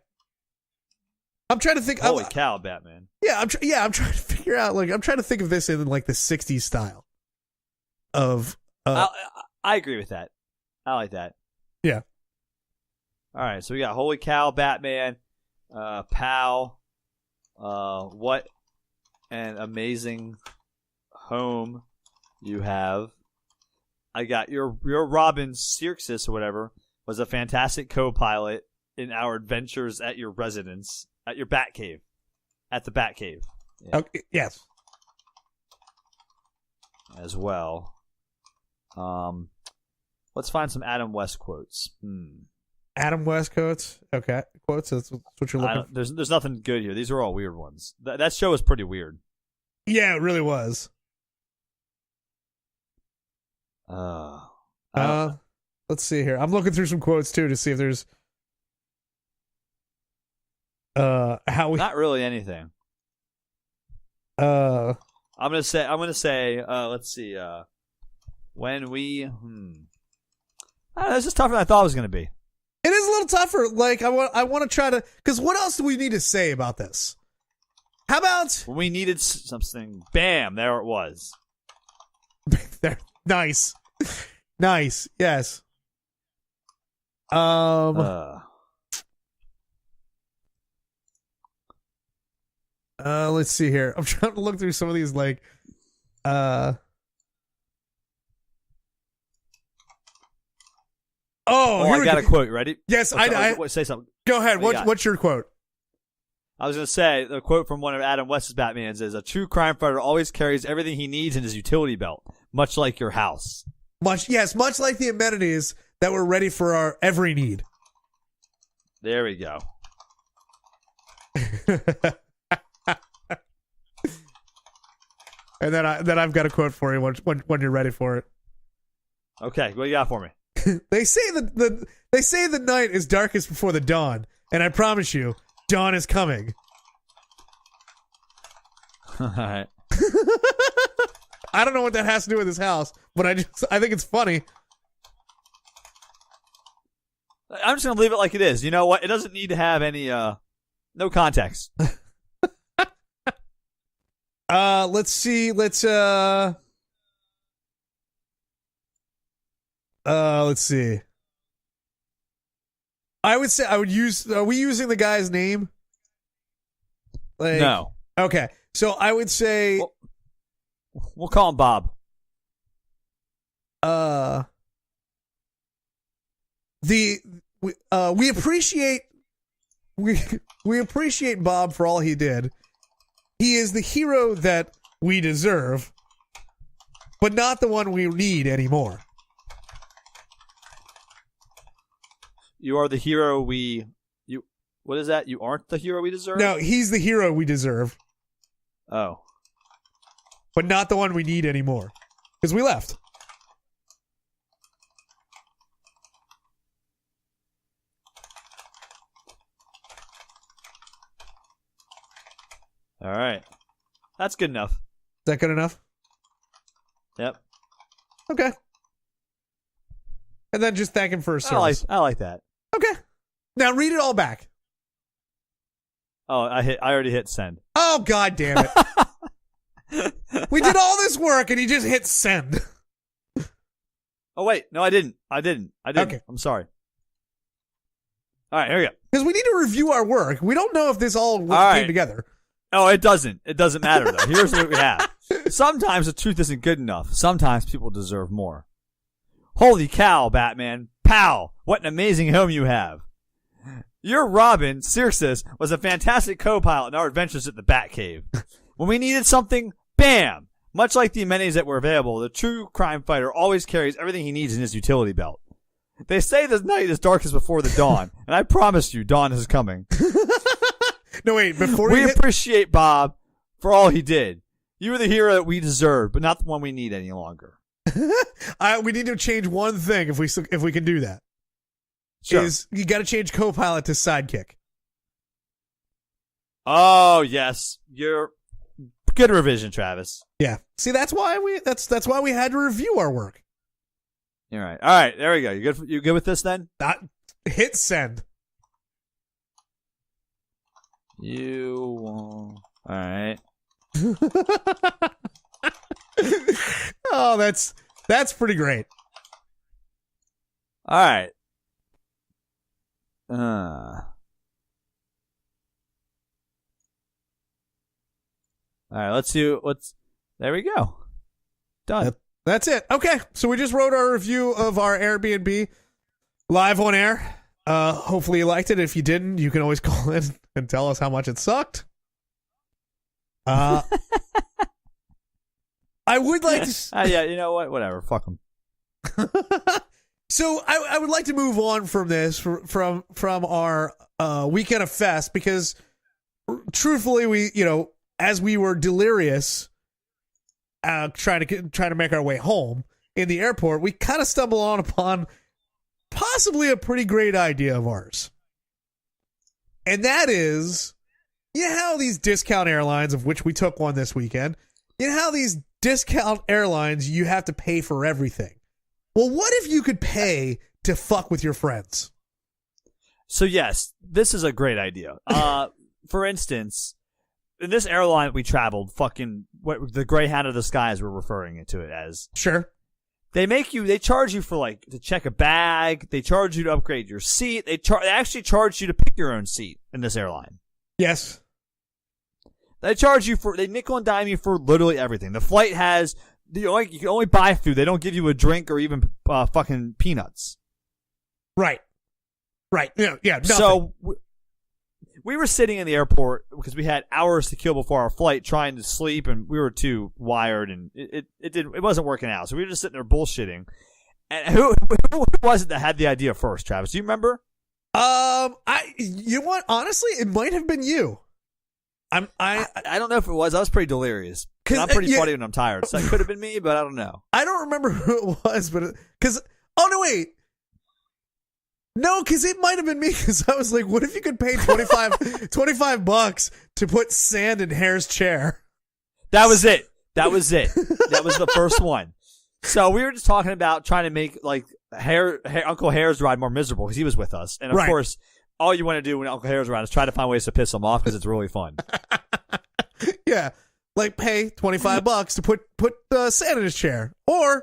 Speaker 2: I'm trying to think.
Speaker 3: Holy cow, Batman.
Speaker 2: Yeah, I'm trying to figure out, like, I'm trying to think of this in, like, the 60s style of...
Speaker 3: I agree with that. I like that.
Speaker 2: Yeah.
Speaker 3: All right, so we got Holy Cow, Batman, Pal, what an amazing home you have. I got your Robin Cirxus or whatever was a fantastic co-pilot in our adventures at your residence, at your Batcave, at the Batcave. Yeah.
Speaker 2: Okay, yes.
Speaker 3: as well. Let's find some Adam West quotes.
Speaker 2: Adam West quotes. Okay, quotes. That's what you're looking.
Speaker 3: There's nothing good here. These are all weird ones. That show was pretty weird.
Speaker 2: Yeah, it really was. Let's see here. I'm looking through some quotes too to see if there's
Speaker 3: not really anything.
Speaker 2: I'm
Speaker 3: gonna say let's see, when we this is tougher than I thought it was gonna be.
Speaker 2: It is a little tougher. Like I want to try to, because what else do we need to say about this? How about
Speaker 3: when we needed something? Bam! There it was.
Speaker 2: there. Nice. Yes. Let's see here. I'm trying to look through some of these, like, I
Speaker 3: got a quote. Ready?
Speaker 2: Yes, I
Speaker 3: say something.
Speaker 2: Go ahead. What's your quote?
Speaker 3: I was going to say, the quote from one of Adam West's Batmans is, "A true crime fighter always carries everything he needs in his utility belt, much like your house."
Speaker 2: Much like the amenities that we're ready for our every need.
Speaker 3: There we go.
Speaker 2: And then I've got a quote for you when you're ready for it.
Speaker 3: Okay, what you got for me?
Speaker 2: They say the night is darkest before the dawn, and I promise you, dawn is coming.
Speaker 3: All right.
Speaker 2: I don't know what that has to do with his house, but I think it's funny.
Speaker 3: I'm just gonna leave it like it is. You know what? It doesn't need to have any no context.
Speaker 2: Let's see. Let's see. I would say I would use. Are we using the guy's name? Like,
Speaker 3: no.
Speaker 2: Okay, so I would say
Speaker 3: we'll call him Bob.
Speaker 2: We appreciate Bob for all he did. He is the hero that we deserve, but not the one we need anymore.
Speaker 3: You are the hero what is that? You aren't the hero we deserve?
Speaker 2: No, he's the hero we deserve.
Speaker 3: Oh.
Speaker 2: But not the one we need anymore. Because we left.
Speaker 3: All right. That's good enough.
Speaker 2: Is that good enough?
Speaker 3: Yep.
Speaker 2: Okay. And then just thank him for his service.
Speaker 3: I like that.
Speaker 2: Okay. Now read it all back.
Speaker 3: Oh, I already hit send.
Speaker 2: Oh, God damn it. We did all this work and he just hit send.
Speaker 3: Oh, wait. No, I didn't. Okay. I'm sorry. All right, here we go.
Speaker 2: Because we need to review our work. We don't know if this all came together.
Speaker 3: Oh, it doesn't. It doesn't matter, though. Here's what we have. Sometimes the truth isn't good enough. Sometimes people deserve more. Holy cow, Batman. Pow! What an amazing home you have. Your Robin, Circes, was a fantastic co-pilot in our adventures at the Batcave. When we needed something, bam! Much like the amenities that were available, the true crime fighter always carries everything he needs in his utility belt. They say the night is darkest before the dawn, and I promise you, dawn is coming.
Speaker 2: No, wait,
Speaker 3: we appreciate Bob for all he did. You were the hero that we deserved, but not the one we need any longer.
Speaker 2: We need to change one thing if we can do that.
Speaker 3: Sure.
Speaker 2: Is you got to change co-pilot to sidekick.
Speaker 3: Oh yes, you're good revision, Travis.
Speaker 2: Yeah. See, that's why we had to review our work.
Speaker 3: All right. There we go. You good with this then?
Speaker 2: Hit send.
Speaker 3: All right.
Speaker 2: Oh, that's pretty great.
Speaker 3: All right. All right, let's see there we go. Done.
Speaker 2: That's it. Okay, so we just wrote our review of our Airbnb live on air. Hopefully you liked it. If you didn't, you can always call in and tell us how much it sucked. I I would like to.
Speaker 3: Yeah, you know what? Whatever. Fuck them.
Speaker 2: So I would like to move on from this from our weekend of fest because truthfully we as we were delirious trying to make our way home in the airport, we kind of stumbled upon possibly a pretty great idea of ours, and that is how these discount airlines, of which we took one this weekend, how these discount airlines you have to pay for everything. Well, what if you could pay to fuck with your friends?
Speaker 3: So yes, this is a great idea. For instance, in this airline we traveled, the Greyhound of the Skies, we're referring to it as.
Speaker 2: Sure.
Speaker 3: They charge you for to check a bag. They charge you to upgrade your seat. They actually charge you to pick your own seat in this airline.
Speaker 2: Yes.
Speaker 3: They nickel and dime you for literally everything. The flight has. You can only buy food. They don't give you a drink or even fucking peanuts. Right.
Speaker 2: Yeah. Nothing.
Speaker 3: So we were sitting in the airport because we had hours to kill before our flight, trying to sleep, and we were too wired, and it wasn't working out. So we were just sitting there bullshitting. And who was it that had the idea first, Travis? Do you remember?
Speaker 2: You know what? Honestly, it might have been you.
Speaker 3: I don't know if it was. I was pretty delirious. I'm pretty funny when I'm tired, so it could have been me, but I don't know.
Speaker 2: I don't remember who it was, but because it might have been me, because I was like, what if you could pay $25 to put sand in Hare's chair?
Speaker 3: That was it. That was the first one. So we were just talking about trying to make Uncle Hare's ride more miserable because he was with us, and of course, all you want to do when Uncle Hare's around is try to find ways to piss him off because it's really fun.
Speaker 2: Yeah. Pay $25 to put sand in his chair, or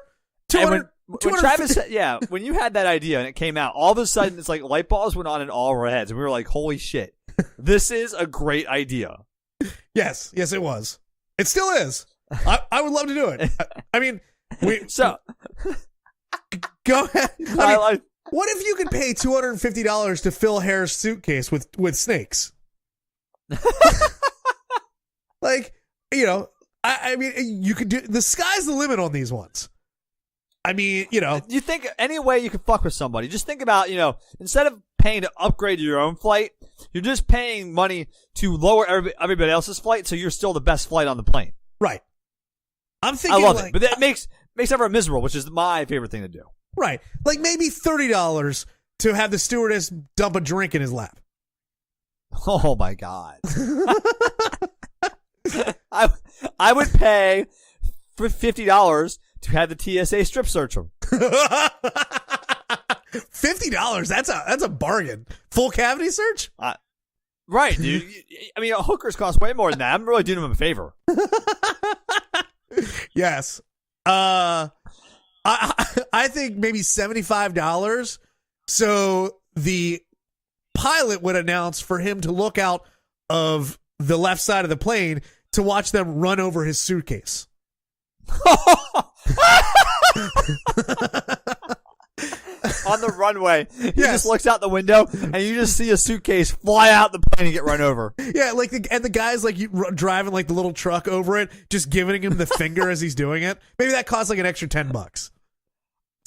Speaker 2: $200.
Speaker 3: When Travis said, when you had that idea and it came out, all of a sudden it's like light bulbs went on in all of our heads, and we were like, "Holy shit, this is a great idea."
Speaker 2: Yes, it was. It still is. I would love to do it. I mean, go ahead. What if you could pay $250 to fill Hare's suitcase with snakes? I mean, you could do. The sky's the limit on these ones. I mean,
Speaker 3: You think any way you could fuck with somebody, just think about, instead of paying to upgrade your own flight, you're just paying money to lower everybody else's flight, so you're still the best flight on the plane.
Speaker 2: Right. I'm thinking,
Speaker 3: I love it, but that makes everyone miserable, which is my favorite thing to do.
Speaker 2: Right. Maybe $30 to have the stewardess dump a drink in his lap.
Speaker 3: Oh my God. I would pay for $50 to have the TSA strip search him.
Speaker 2: $50? That's a bargain. Full cavity search?
Speaker 3: Right, dude. I mean, hookers cost way more than that. I'm really doing them a favor.
Speaker 2: Yes. I think maybe $75. So the pilot would announce for him to look out of the left side of the plane to watch them run over his suitcase.
Speaker 3: On the runway, he just looks out the window, and you just see a suitcase fly out the plane and get run over.
Speaker 2: Yeah, and the guy's driving the little truck over it, just giving him the finger as he's doing it. Maybe that costs an extra $10.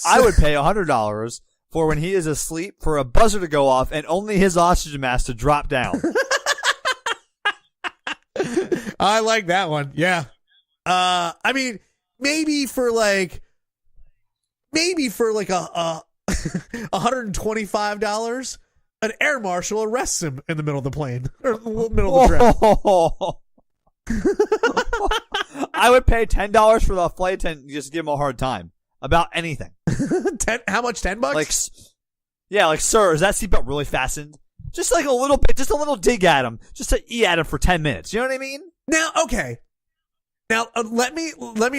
Speaker 3: I would pay $100 for when he is asleep for a buzzer to go off and only his oxygen mask to drop down.
Speaker 2: I like that one. Yeah. I mean, maybe for $125, an air marshal arrests him in the middle of the plane or middle of the trip.
Speaker 3: I would pay $10 for the flight attendant and just give him a hard time about anything.
Speaker 2: How much? $10?
Speaker 3: Sir, is that seatbelt really fastened? Just a little bit, just a little dig at him, just to eat at him for 10 minutes. You know what I mean?
Speaker 2: Now, okay. Now, let me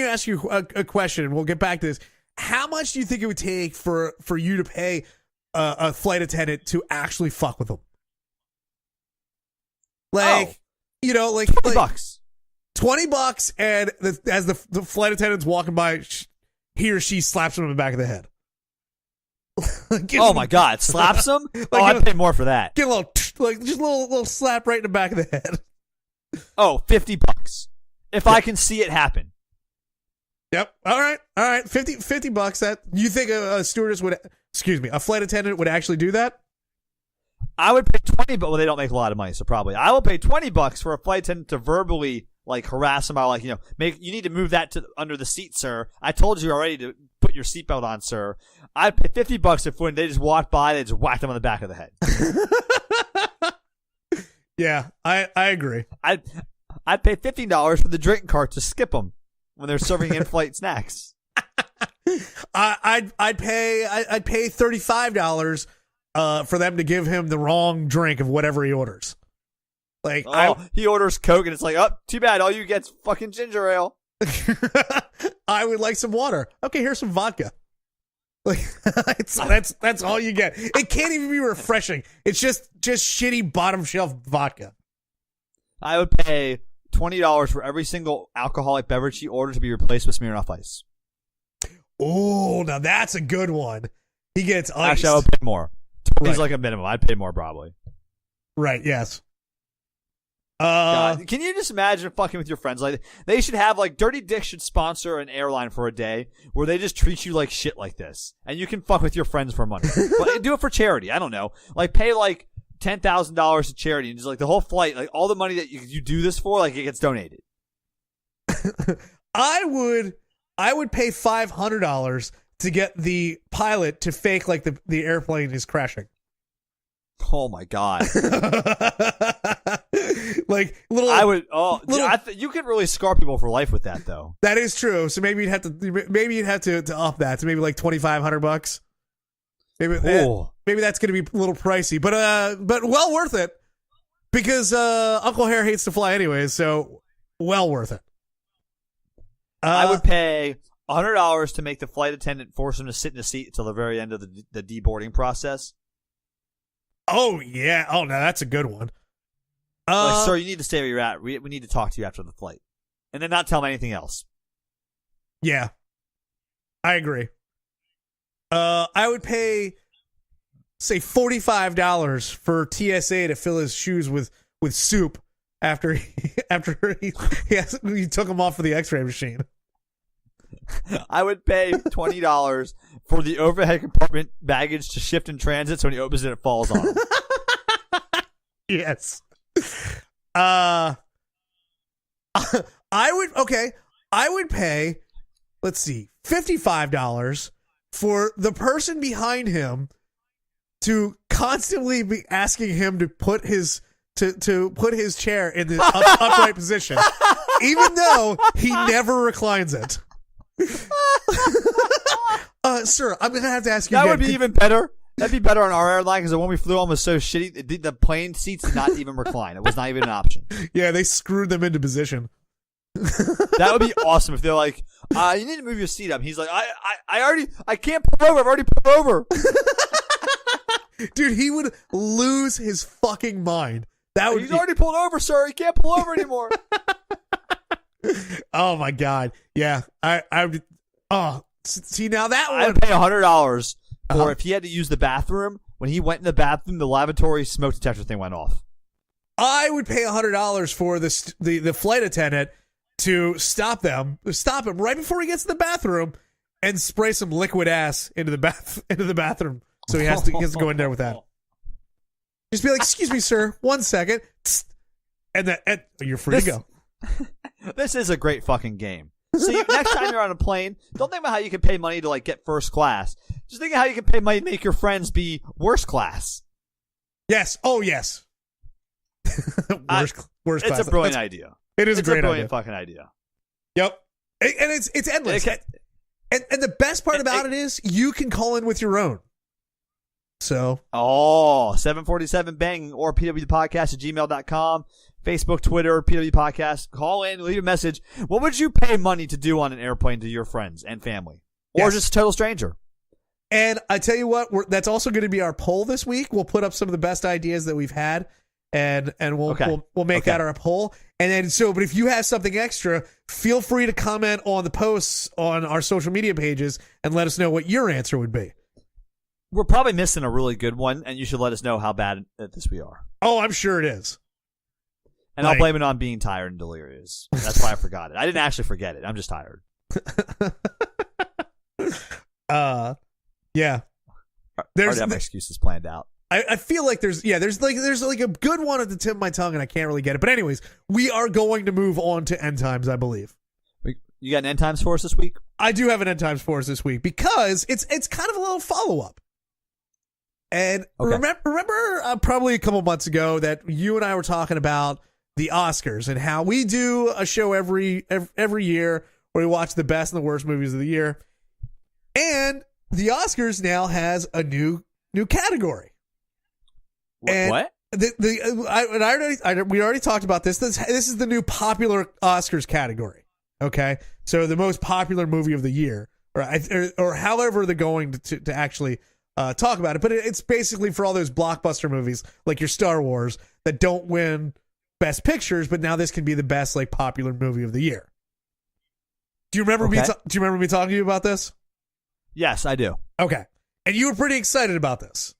Speaker 2: ask you a question, and we'll get back to this. How much do you think it would take for you to pay a flight attendant to actually fuck with them? $20. $20, and as the flight attendant's walking by, he or she slaps him in the back of the head.
Speaker 3: Oh my God! Slaps him? I'd pay more for that.
Speaker 2: Get a little, just a little slap right in the back of the head.
Speaker 3: Oh, $50. If I can see it happen.
Speaker 2: Yep. All right. 50 bucks. That you think a stewardess would? Excuse me, a flight attendant would actually do that?
Speaker 3: I would pay 20, but they don't make a lot of money, so probably I will pay $20 for a flight attendant to verbally like harass them about like you need to move that to under the seat, sir. I told you already to put your seatbelt on, sir. I'd pay $50 if when they just walked by, they just whacked them on the back of the head.
Speaker 2: Yeah, I agree.
Speaker 3: I'd pay $15 for the drinking cart to skip them when they're serving in-flight snacks.
Speaker 2: I'd pay $35 for them to give him the wrong drink of whatever he orders. Like,
Speaker 3: he orders Coke and it's like, oh, too bad. All you get's fucking ginger ale.
Speaker 2: I would like some water. Okay, here's some vodka. Like, that's all you get. It can't even be refreshing. It's just shitty bottom shelf vodka.
Speaker 3: I would pay $20 for every single alcoholic beverage he orders to be replaced with Smirnoff Ice.
Speaker 2: Oh, now that's a good one. He gets ice.
Speaker 3: Actually, I would pay more. He's like a minimum. I'd pay more probably.
Speaker 2: Right. Yes.
Speaker 3: God, can you just imagine fucking with your friends? Like they should have like Dirty Dick should sponsor an airline for a day where they just treat you like shit like this, and you can fuck with your friends for money. But do it for charity. I don't know. Like pay like $10,000 to charity, and just like the whole flight, like all the money that you do this for, like it gets donated.
Speaker 2: I would pay $500 to get the pilot to fake like the airplane is crashing.
Speaker 3: Oh my god!
Speaker 2: Like little,
Speaker 3: I would. Oh, you could really scar people for life with that, though.
Speaker 2: That is true. So maybe you'd have to up that to maybe like $2,500. Maybe that's going to be a little pricey, but well worth it because Uncle Hare hates to fly anyways. So well worth it.
Speaker 3: I would pay $100 to make the flight attendant force him to sit in the seat until the very end of the deboarding process.
Speaker 2: Oh yeah. Oh no, that's a good one.
Speaker 3: Like, sir, you need to stay where you're at. We need to talk to you after the flight, and then not tell him anything else.
Speaker 2: Yeah, I agree. I would pay, say, $45 for TSA to fill his shoes with soup after he took them off for the X-ray machine.
Speaker 3: I would pay $20 for the overhead compartment baggage to shift in transit, so when he opens it falls on him.
Speaker 2: Yes. I would pay, let's see, $55 for the person behind him to constantly be asking him to put his chair in the upright position, even though he never reclines it. Sir, I'm gonna have to ask you.
Speaker 3: That
Speaker 2: again.
Speaker 3: would be even better. That'd be better on our airline because the one we flew on was so shitty. The plane seats did not even recline. It was not even an option.
Speaker 2: Yeah, they screwed them into position.
Speaker 3: That would be awesome if they're like, you need to move your seat up. He's like, I can't pull over. I've already pulled over.
Speaker 2: Dude, he would lose his fucking mind.
Speaker 3: He's already pulled over, sir. He can't pull over anymore.
Speaker 2: Oh my god. Yeah. I would. Oh, see now that one.
Speaker 3: I'd pay $100 for if he had to use the bathroom. When he went in the bathroom, the lavatory smoke detector thing went off. I
Speaker 2: would pay $100 for the flight attendant to stop him right before he gets to the bathroom and spray some liquid ass into the bathroom. So he has to go in there with that. Just be like, "Excuse me, sir, 1 second," and you're free to go.
Speaker 3: This is a great fucking game. See, next time you're on a plane, don't think about how you can pay money to like get first class. Just think of how you can pay money to make your friends be worst class.
Speaker 2: Yes. Oh, yes. worst class.
Speaker 3: It's a brilliant idea.
Speaker 2: It is a great
Speaker 3: brilliant
Speaker 2: idea.
Speaker 3: fucking idea.
Speaker 2: Yep. And it's endless. And the best part about it is you can call in with your own. So.
Speaker 3: 747 bang or pwpodcast@gmail.com. Facebook, Twitter, PW Podcast. Call in, leave a message. What would you pay money to do on an airplane to your friends and family? Or just a total stranger?
Speaker 2: And I tell you what, that's also going to be our poll this week. We'll put up some of the best ideas that we've had, and we'll make that our poll. And then but if you have something extra, feel free to comment on the posts on our social media pages and let us know what your answer would be.
Speaker 3: We're probably missing a really good one, and you should let us know how bad at this we are.
Speaker 2: Oh, I'm sure it is.
Speaker 3: And I'll blame it on being tired and delirious. That's why I forgot it. I didn't actually forget it. I'm just tired.
Speaker 2: Yeah.
Speaker 3: I already have my excuses planned out.
Speaker 2: I feel like there's like a good one at the tip of my tongue, and I can't really get it. But anyways, we are going to move on to end times, I believe.
Speaker 3: You got an end times for us this week?
Speaker 2: I do have an end times for us this week because it's kind of a little follow up. And
Speaker 3: okay.
Speaker 2: remember probably a couple months ago that you and I were talking about the Oscars and how we do a show every year where we watch the best and the worst movies of the year. And the Oscars now has a new category.
Speaker 3: What?
Speaker 2: We already talked about this. This is the new popular Oscars category. Okay, so the most popular movie of the year, or however they're going to actually talk about it. But it's basically for all those blockbuster movies like your Star Wars that don't win Best Pictures, but now this can be the best like popular movie of the year. Do you remember me? Do you remember me talking to you about this?
Speaker 3: Yes, I do.
Speaker 2: Okay, and you were pretty excited about this.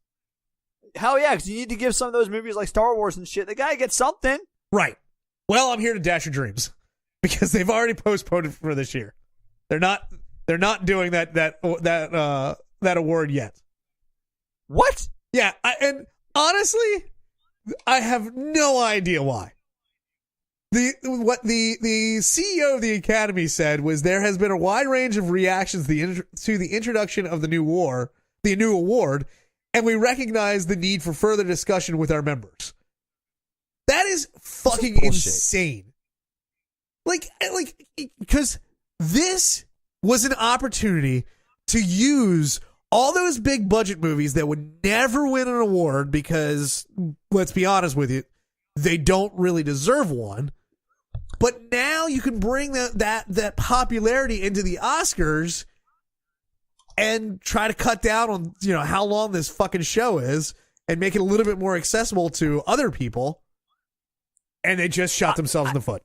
Speaker 3: Hell yeah, because you need to give some of those movies like Star Wars and shit. They gotta get something.
Speaker 2: Right. Well, I'm here to dash your dreams because they've already postponed it for this year. They're not doing that award yet.
Speaker 3: What?
Speaker 2: Yeah, and honestly, I have no idea why. What the CEO of the Academy said was there has been a wide range of reactions to the introduction of the new award. And we recognize the need for further discussion with our members. That is fucking insane. Like, because this was an opportunity to use all those big budget movies that would never win an award because, let's be honest with you, they don't really deserve one. But now you can bring that popularity into the Oscars and try to cut down on, how long this fucking show is and make it a little bit more accessible to other people. And they just shot themselves in the foot.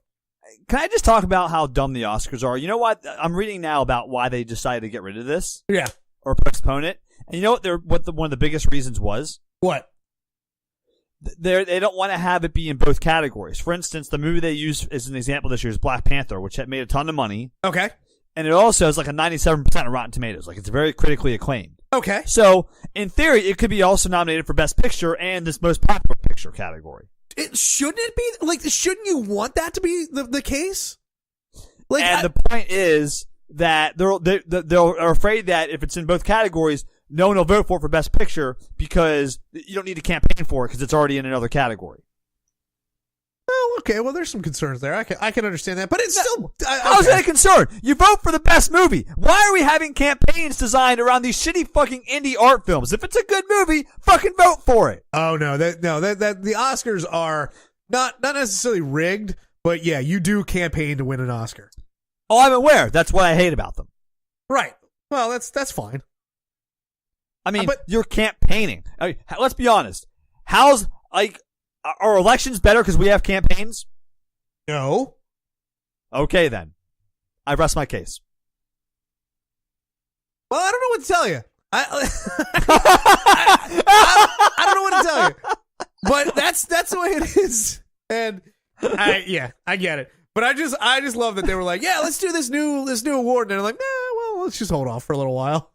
Speaker 3: Can I just talk about how dumb the Oscars are? You know what? I'm reading now about why they decided to get rid of this.
Speaker 2: Yeah.
Speaker 3: Or postpone it. And you know what one of the biggest reasons was?
Speaker 2: What?
Speaker 3: They don't want to have it be in both categories. For instance, the movie they used as an example this year is Black Panther, which had made a ton of money.
Speaker 2: Okay. And
Speaker 3: it also has like a 97% of Rotten Tomatoes. Like, it's very critically acclaimed.
Speaker 2: Okay.
Speaker 3: So, in theory, it could be also nominated for Best Picture and this Most Popular Picture category.
Speaker 2: Shouldn't it be? Like, shouldn't you want that to be the case? Like,
Speaker 3: and the point is that they're afraid that if it's in both categories, no one will vote for Best Picture because you don't need to campaign for it because it's already in another category.
Speaker 2: Oh, okay. Well, there's some concerns there. I can understand that, but it's still.
Speaker 3: How's that a concern? You vote for the best movie. Why are we having campaigns designed around these shitty fucking indie art films? If it's a good movie, fucking vote for it.
Speaker 2: Oh no, that the Oscars are not necessarily rigged, but yeah, you do campaign to win an Oscar.
Speaker 3: Oh, I'm aware. That's what I hate about them.
Speaker 2: Right. Well, that's fine.
Speaker 3: I mean, but you're campaigning. I mean, let's be honest. Are elections better because we have campaigns?
Speaker 2: No.
Speaker 3: Okay, then. I rest my case.
Speaker 2: Well, I don't know what to tell you. I don't know what to tell you. But that's the way it is. And I get it. But I just love that they were like, yeah, let's do this new award. And they're like, nah, well, let's just hold off for a little while.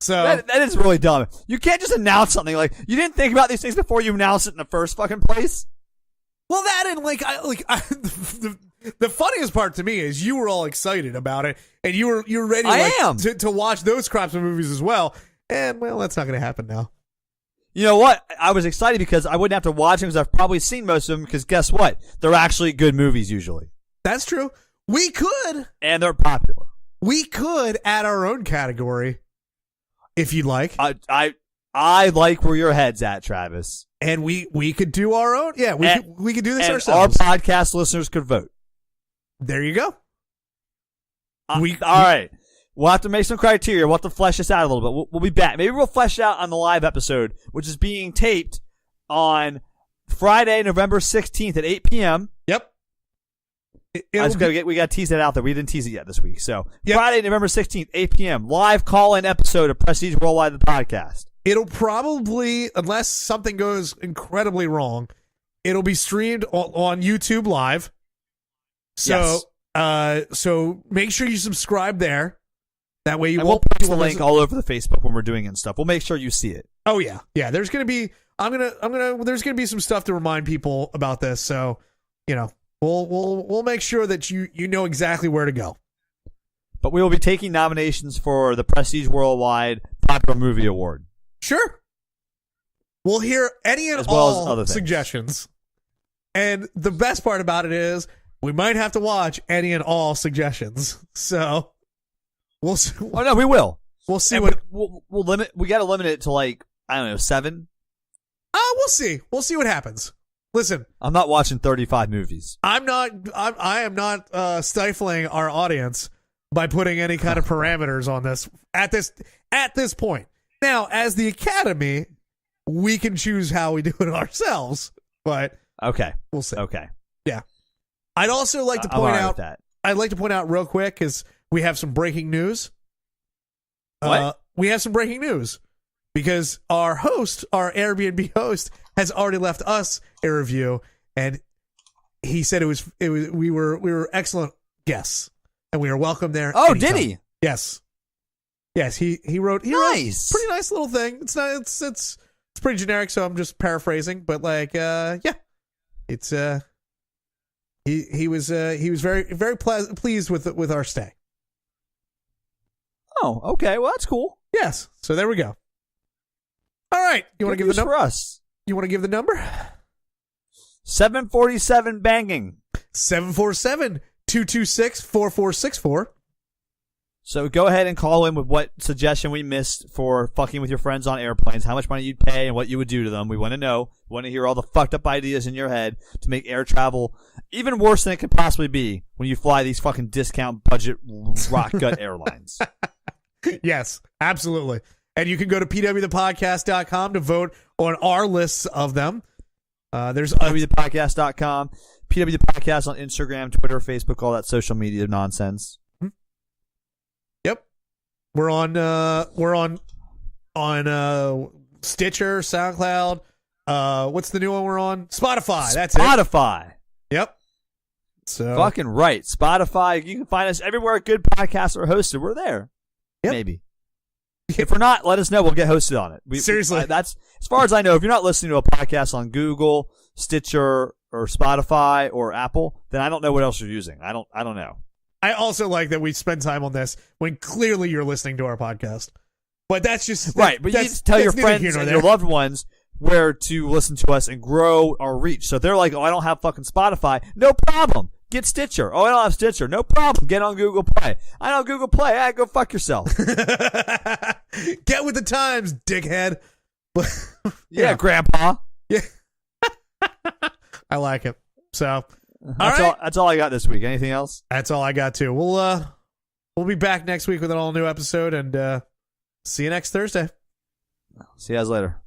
Speaker 2: So
Speaker 3: that is really dumb. You can't just announce something like you didn't think about these things before you announced it in the first fucking place.
Speaker 2: Well, that and the funniest part to me is you were all excited about it and you're ready to watch those crops of movies as well. And well, that's not going to happen now.
Speaker 3: You know what? I was excited because I wouldn't have to watch them because I've probably seen most of them. Because guess what? They're actually good movies usually.
Speaker 2: That's true. We could,
Speaker 3: and they're popular.
Speaker 2: We could add our own category. If you'd like.
Speaker 3: I like where your head's at, Travis.
Speaker 2: And we could do our own. Yeah, we could do this ourselves.
Speaker 3: Our podcast listeners could vote.
Speaker 2: There you go.
Speaker 3: All right. We'll have to make some criteria. We'll have to flesh this out a little bit. We'll be back. Maybe we'll flesh it out on the live episode, which is being taped on Friday, November 16th at 8 p.m.
Speaker 2: Yep.
Speaker 3: We got to tease that out there. We didn't tease it yet this week. So Friday, November 16th, 8 p.m. Live call-in episode of Prestige Worldwide, the podcast.
Speaker 2: It'll probably, unless something goes incredibly wrong, it'll be streamed on YouTube Live. So,
Speaker 3: yes.
Speaker 2: So make sure you subscribe there. That way you
Speaker 3: and
Speaker 2: won't
Speaker 3: we'll post the link all over the Facebook when we're doing it and stuff. We'll make sure you see it.
Speaker 2: Oh yeah. Yeah. There's going to be, there's going to be some stuff to remind people about this. So, we'll make sure that you know exactly where to go.
Speaker 3: But we will be taking nominations for the Prestige Worldwide Popular Movie Award.
Speaker 2: Sure. We'll hear any and
Speaker 3: as well
Speaker 2: all
Speaker 3: as other things.
Speaker 2: suggestions. And the best part about it is we might have to watch any and all suggestions. So we'll see.
Speaker 3: Oh no, we will.
Speaker 2: We'll see
Speaker 3: and
Speaker 2: what
Speaker 3: we'll limit. We got to limit it to like, I don't know, 7.
Speaker 2: We'll see. We'll see what happens. Listen,
Speaker 3: I'm not watching 35 movies.
Speaker 2: I am not stifling our audience by putting any kind of parameters on this at this point. Now, as the Academy, we can choose how we do it ourselves, but
Speaker 3: okay,
Speaker 2: we'll see.
Speaker 3: Okay,
Speaker 2: yeah. I'd also like to point out that. I'd like to point out real quick because we have some breaking news.
Speaker 3: What?
Speaker 2: We have some breaking news because our Airbnb host, has already left us a review, and he said we were excellent guests. And we are welcome there.
Speaker 3: Oh,
Speaker 2: anytime.
Speaker 3: did he?
Speaker 2: Yes. He wrote. He wrote a pretty nice little thing. It's not. It's pretty generic, so I'm just paraphrasing. But like, yeah, it's he was very very pleased with our stay.
Speaker 3: Oh, okay. Well, that's cool.
Speaker 2: Yes. So there we go. All right. You want to give the number
Speaker 3: for us?
Speaker 2: You want to give the number?
Speaker 3: 747 banging.
Speaker 2: 747-226-4464.
Speaker 3: So go ahead and call in with what suggestion we missed for fucking with your friends on airplanes, how much money you'd pay, and what you would do to them. We want to know. We want to hear all the fucked up ideas in your head to make air travel even worse than it could possibly be when you fly these fucking discount budget rock gut airlines.
Speaker 2: Yes, absolutely. And you can go to pwthepodcast.com to vote on our lists of them. There's
Speaker 3: pwthepodcast.com, PW the Podcast on Instagram, Twitter, Facebook, all that social media nonsense.
Speaker 2: Yep. We're on Stitcher, SoundCloud. What's the new one we're on? Spotify. That's it.
Speaker 3: Spotify.
Speaker 2: Yep. So
Speaker 3: fucking right. Spotify. You can find us everywhere good podcasts are hosted. We're there.
Speaker 2: Yep.
Speaker 3: Maybe. If we're not, let us know. We'll get hosted on it.
Speaker 2: Seriously.
Speaker 3: That's as far as I know. If you're not listening to a podcast on Google, Stitcher, or Spotify or Apple, then I don't know what else you're using. I don't know.
Speaker 2: I also like that we spend time on this when clearly you're listening to our podcast. But that's just
Speaker 3: right. But you need to tell your friends and your loved ones where to listen to us and grow our reach. So if they're like, oh, I don't have fucking Spotify. No problem. Get Stitcher. Oh, I don't have Stitcher. No problem. Get on Google Play. I don't Google Play. Go fuck yourself.
Speaker 2: Get with the times, dickhead.
Speaker 3: Yeah, Grandpa.
Speaker 2: Yeah. I like it. So
Speaker 3: that's all I got this week. Anything else?
Speaker 2: That's all I got too. We'll be back next week with an all new episode, and see you next Thursday.
Speaker 3: See you guys later.